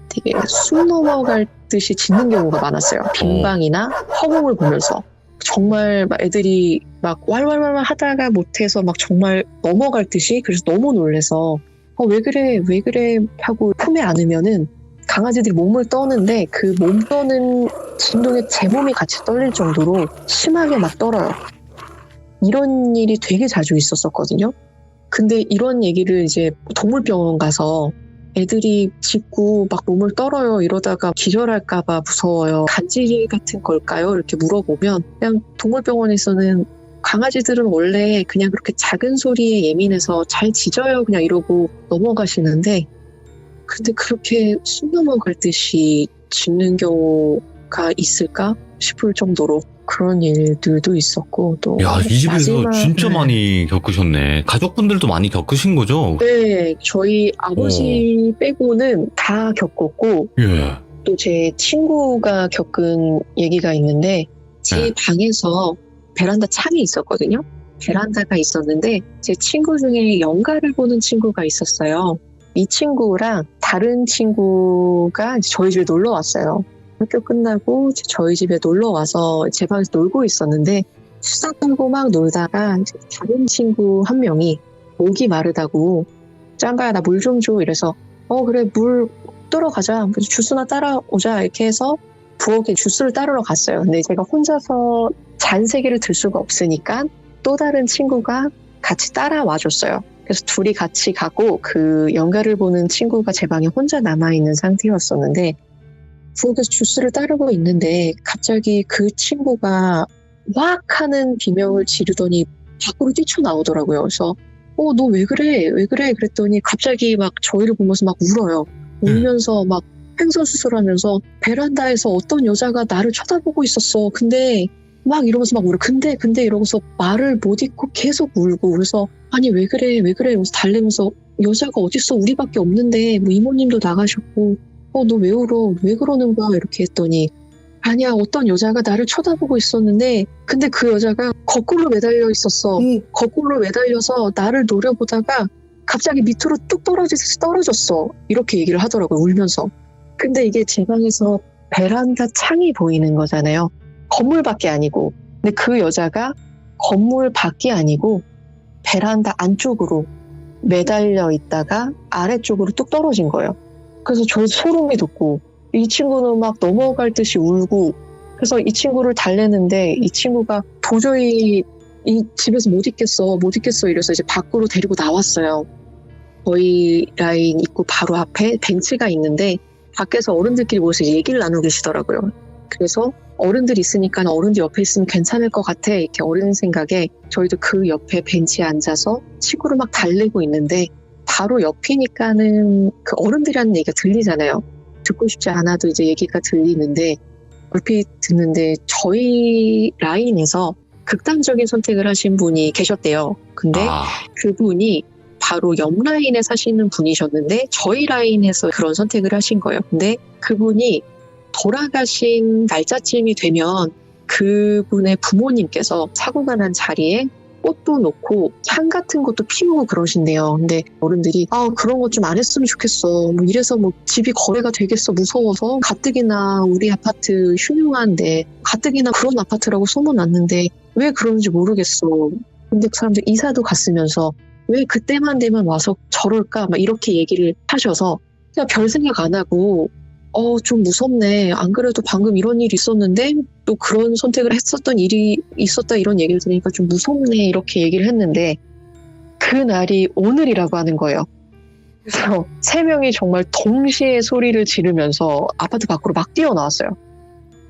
되게 숨 넘어갈 듯이 짖는 경우가 많았어요. 빈방이나 허공을 보면서. 정말 막 애들이 막 왈왈왈 하다가 못해서 막 정말 넘어갈 듯이, 그래서 너무 놀래서 왜 그래 하고 품에 안으면은 강아지들이 몸을 떠는데 그 몸 떠는 진동에 제 몸이 같이 떨릴 정도로 심하게 막 떨어요. 이런 일이 되게 자주 있었었거든요. 근데 이런 얘기를 이제 동물병원 가서 애들이 짖고 막 몸을 떨어요 이러다가 기절할까봐 무서워요. 간질 같은 걸까요? 이렇게 물어보면 그냥 동물병원에서는 강아지들은 원래 그냥 그렇게 작은 소리에 예민해서 잘 짖어요 그냥 이러고 넘어가시는데, 근데 그렇게 숨 넘어갈 듯이 짖는 경우가 있을까 싶을 정도로 그런 일들도 있었고, 또 야, 이 집에서 마지막, 진짜 많이 겪으셨네. 가족분들도 많이 겪으신 거죠? 네, 저희 아버지 빼고는 다 겪었고, 예. 또 제 친구가 겪은 얘기가 있는데, 제 네. 방에서 베란다 창이 있었거든요. 베란다가 있었는데 제 친구 중에 연가를 보는 친구가 있었어요. 이 친구랑 다른 친구가 이제 저희 집에 놀러 왔어요. 학교 끝나고 저희 집에 놀러 와서 제 방에서 놀고 있었는데, 수다 떨고 막 놀다가 이제 다른 친구 한 명이 목이 마르다고, 짱가야 나 물 좀 줘 이래서 그래 물 뜨러 가자, 주스나 따라오자 이렇게 해서 부엌에 주스를 따르러 갔어요. 근데 제가 혼자서 잔 3개를 들 수가 없으니까 또 다른 친구가 같이 따라와 줬어요. 그래서 둘이 같이 가고, 그 연가를 보는 친구가 제 방에 혼자 남아있는 상태였었는데, 부엌에서 주스를 따르고 있는데 갑자기 그 친구가 확 하는 비명을 지르더니 밖으로 뛰쳐나오더라고요. 그래서 너 왜 그래 그랬더니 갑자기 막 저희를 보면서 막 울어요. 울면서 막 횡설수설하면서 베란다에서 어떤 여자가 나를 쳐다보고 있었어. 근데 막 이러면서 막 울어. 근데 이러고서 말을 못 잇고 계속 울고, 그래서 아니 왜 그래 이러면서 달래면서, 여자가 어딨어 우리밖에 없는데 뭐 이모님도 나가셨고 너 왜 울어 왜 그러는 거야 이렇게 했더니, 아니야 어떤 여자가 나를 쳐다보고 있었는데 근데 그 여자가 거꾸로 매달려 있었어. 거꾸로 매달려서 나를 노려보다가 갑자기 밑으로 뚝 떨어지듯이 떨어졌어 이렇게 얘기를 하더라고요, 울면서. 근데 이게 제 방에서 베란다 창이 보이는 거잖아요. 건물 밖이 아니고. 근데 그 여자가 건물 밖이 아니고 베란다 안쪽으로 매달려 있다가 아래쪽으로 뚝 떨어진 거예요. 그래서 저 소름이 돋고, 이 친구는 막 넘어갈 듯이 울고, 그래서 이 친구를 달래는데 이 친구가 도저히 이 집에서 못 있겠어 이래서 이제 밖으로 데리고 나왔어요. 저희 라인 입구 바로 앞에 벤치가 있는데 밖에서 어른들끼리 모여서 얘기를 나누고 계시더라고요. 그래서 어른들 있으니까 어른들 옆에 있으면 괜찮을 것 같아 이렇게 어른 생각에 저희도 그 옆에 벤치에 앉아서 친구를 막 달래고 있는데, 바로 옆이니까는 그 어른들이 하는 얘기가 들리잖아요. 듣고 싶지 않아도 이제 얘기가 들리는데, 얼핏 듣는데 저희 라인에서 극단적인 선택을 하신 분이 계셨대요. 근데 그분이 바로 옆 라인에 사시는 분이셨는데 저희 라인에서 그런 선택을 하신 거예요. 근데 그분이 돌아가신 날짜쯤이 되면 그분의 부모님께서 사고가 난 자리에 꽃도 놓고 향 같은 것도 피우고 그러신대요. 근데 어른들이 그런 것 좀 안 했으면 좋겠어. 뭐 이래서 뭐 집이 거래가 되겠어 무서워서, 가뜩이나 우리 아파트 흉흉한데 가뜩이나 그런 아파트라고 소문났는데 왜 그러는지 모르겠어. 근데 그 사람들 이사도 갔으면서 왜 그때만 되면 와서 저럴까 막 이렇게 얘기를 하셔서 그냥 별 생각 안 하고 좀 무섭네. 안 그래도 방금 이런 일이 있었는데 또 그런 선택을 했었던 일이 있었다 이런 얘기를 들으니까 좀 무섭네 이렇게 얘기를 했는데, 그날이 오늘이라고 하는 거예요. 그래서 3명이 정말 동시에 소리를 지르면서 아파트 밖으로 막 뛰어나왔어요.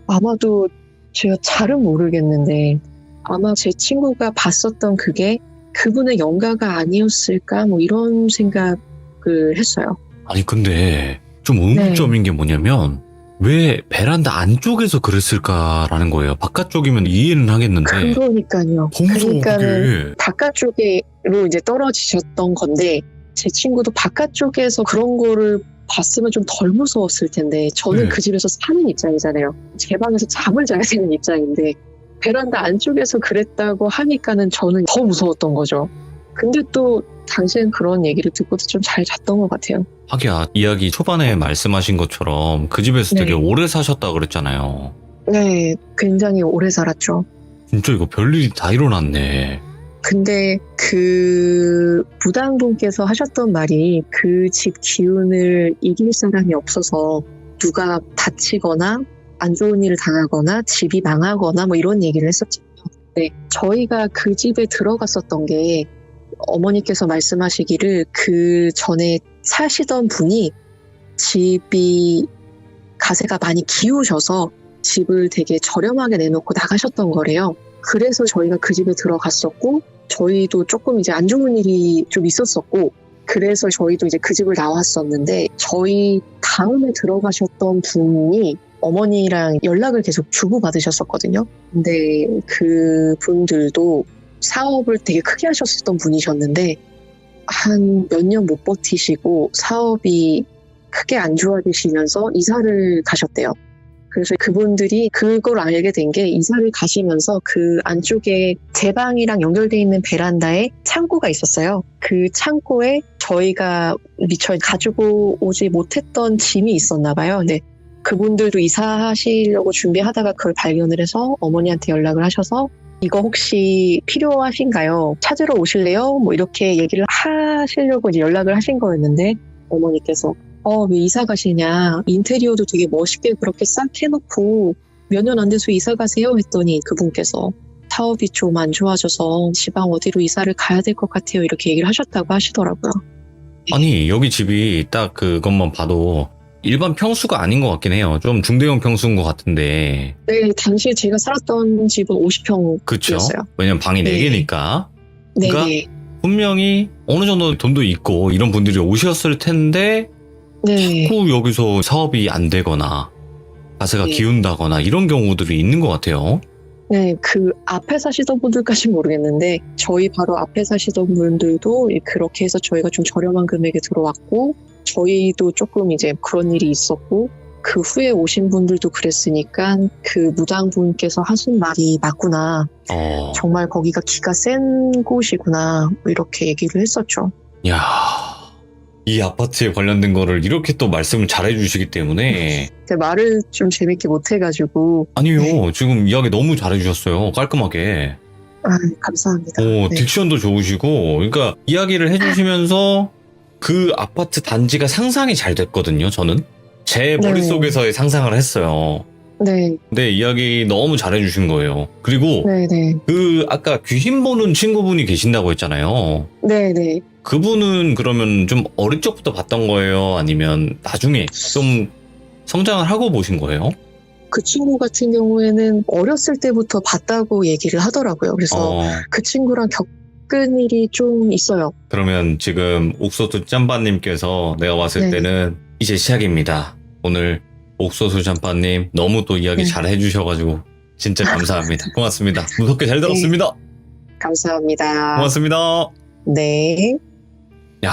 아마도 제가 잘은 모르겠는데 아마 제 친구가 봤었던 그게 그분의 연가가 아니었을까 뭐 이런 생각을 했어요. 아니 근데 좀 의문점인 게 뭐냐면 왜 베란다 안쪽에서 그랬을까라는 거예요. 바깥쪽이면 이해는 하겠는데. 그러니까요. 무서워, 그러니까는 그게. 바깥쪽으로 이제 떨어지셨던 건데 제 친구도 바깥쪽에서 그런 거를 봤으면 좀 덜 무서웠을 텐데 저는 네. 그 집에서 사는 입장이잖아요. 제 방에서 잠을 자야 되는 입장인데 베란다 안쪽에서 그랬다고 하니까는 저는 더 무서웠던 거죠. 근데 또 당시엔 그런 얘기를 듣고도 좀 잘 잤던 것 같아요. 하기야, 이야기 초반에 말씀하신 것처럼 그 집에서 되게 네. 오래 사셨다 그랬잖아요. 네, 굉장히 오래 살았죠. 진짜 이거 별일이 다 일어났네. 근데 그 무당분께서 하셨던 말이 그 집 기운을 이길 사람이 없어서 누가 다치거나 안 좋은 일을 당하거나 집이 망하거나 뭐 이런 얘기를 했었잖아요. 근데 저희가 그 집에 들어갔었던 게 어머니께서 말씀하시기를 그 전에 사시던 분이 집이 가세가 많이 기우셔서 집을 되게 저렴하게 내놓고 나가셨던 거래요. 그래서 저희가 그 집에 들어갔었고 저희도 조금 이제 안 좋은 일이 좀 있었었고 그래서 저희도 이제 그 집을 나왔었는데 저희 다음에 들어가셨던 분이 어머니랑 연락을 계속 주고받으셨었거든요. 근데 그 분들도 사업을 되게 크게 하셨었던 분이셨는데 한 몇 년 못 버티시고 사업이 크게 안 좋아지시면서 이사를 가셨대요. 그래서 그분들이 그걸 알게 된 게 이사를 가시면서 그 안쪽에 제 방이랑 연결되어 있는 베란다에 창고가 있었어요. 그 창고에 저희가 미처 가지고 오지 못했던 짐이 있었나 봐요. 근데 그분들도 이사하시려고 준비하다가 그걸 발견을 해서 어머니한테 연락을 하셔서 이거 혹시 필요하신가요? 찾으러 오실래요? 뭐 이렇게 얘기를 하시려고 이제 연락을 하신 거였는데 어머니께서 왜 이사 가시냐? 인테리어도 되게 멋있게 그렇게 싹 해놓고 몇 년 안 돼서 이사 가세요? 했더니 그분께서 사업이 좀 안 좋아져서 지방 어디로 이사를 가야 될 것 같아요. 이렇게 얘기를 하셨다고 하시더라고요. 아니, 여기 집이 딱 그것만 봐도 일반 평수가 아닌 것 같긴 해요. 좀 중대형 평수인 것 같은데. 네, 당시에 제가 살았던 집은 50평이었어요. 그쵸? 왜냐면 방이 네. 4개니까. 네, 그러니까 네. 분명히 어느 정도 돈도 있고 이런 분들이 오셨을 텐데 네. 자꾸 여기서 사업이 안 되거나 가세가 네. 기운다거나 이런 경우들이 있는 것 같아요. 네, 그 앞에 사시던 분들까지는 모르겠는데 저희 바로 앞에 사시던 분들도 그렇게 해서 저희가 좀 저렴한 금액에 들어왔고 저희도 조금 이제 그런 일이 있었고 그 후에 오신 분들도 그랬으니까 그 무당분께서 하신 말이 맞구나. 정말 거기가 기가 센 곳이구나. 뭐 이렇게 얘기를 했었죠. 야, 이 아파트에 관련된 거를 이렇게 또 말씀을 잘 해주시기 때문에. 제 말을 좀 재밌게 못해가지고. 아니요, 네. 지금 이야기 너무 잘해주셨어요. 깔끔하게. 감사합니다. 네. 딕션도 좋으시고, 그러니까 이야기를 해주시면서 그 아파트 단지가 상상이 잘 됐거든요, 저는. 제 머릿속에서의 상상을 했어요. 네. 근데 이야기 너무 잘해주신 거예요. 그리고 네네. 그 아까 귀신 보는 친구분이 계신다고 했잖아요. 네네. 그분은 그러면 좀 어릴 적부터 봤던 거예요? 아니면 나중에 좀 성장을 하고 보신 거예요? 그 친구 같은 경우에는 어렸을 때부터 봤다고 얘기를 하더라고요. 그래서 그 친구랑 겪은 일이 좀 있어요. 그러면 지금 옥소수 짬바님께서 내가 봤을 네. 때는 이제 시작입니다. 오늘 옥소수 짬바님 너무 또 이야기 네. 잘 해주셔가지고 진짜 감사합니다. 고맙습니다. 무섭게 잘 들었습니다. 감사합니다. 고맙습니다. 네. 야,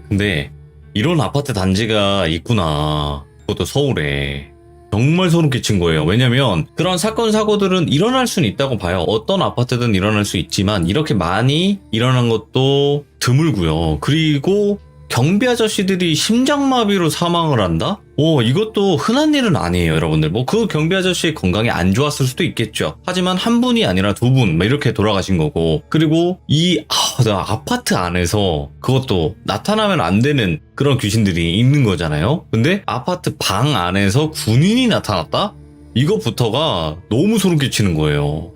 근데 이런 아파트 단지가 있구나. 그것도 서울에. 정말 소름 끼친 거예요. 왜냐면 그런 사건 사고들은 일어날 수는 있다고 봐요. 어떤 아파트든 일어날 수 있지만 이렇게 많이 일어난 것도 드물고요. 그리고 경비 아저씨들이 심장마비로 사망을 한다? 이것도 흔한 일은 아니에요, 여러분들. 뭐 그 경비 아저씨의 건강이 안 좋았을 수도 있겠죠. 하지만 한 분이 아니라 두 분, 이렇게 돌아가신 거고. 그리고 이 아파트 안에서 그것도 나타나면 안 되는 그런 귀신들이 있는 거잖아요. 근데 아파트 방 안에서 군인이 나타났다? 이거부터가 너무 소름 끼치는 거예요.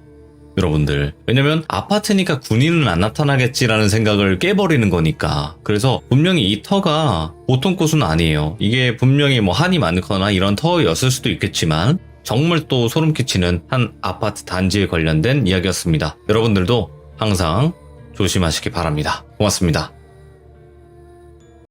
여러분들. 왜냐면 아파트니까 군인은 안 나타나겠지라는 생각을 깨버리는 거니까. 그래서 분명히 이 터가 보통 곳은 아니에요. 이게 분명히 뭐 한이 많거나 이런 터였을 수도 있겠지만 정말 또 소름 끼치는 한 아파트 단지에 관련된 이야기였습니다. 여러분들도 항상 조심하시기 바랍니다. 고맙습니다.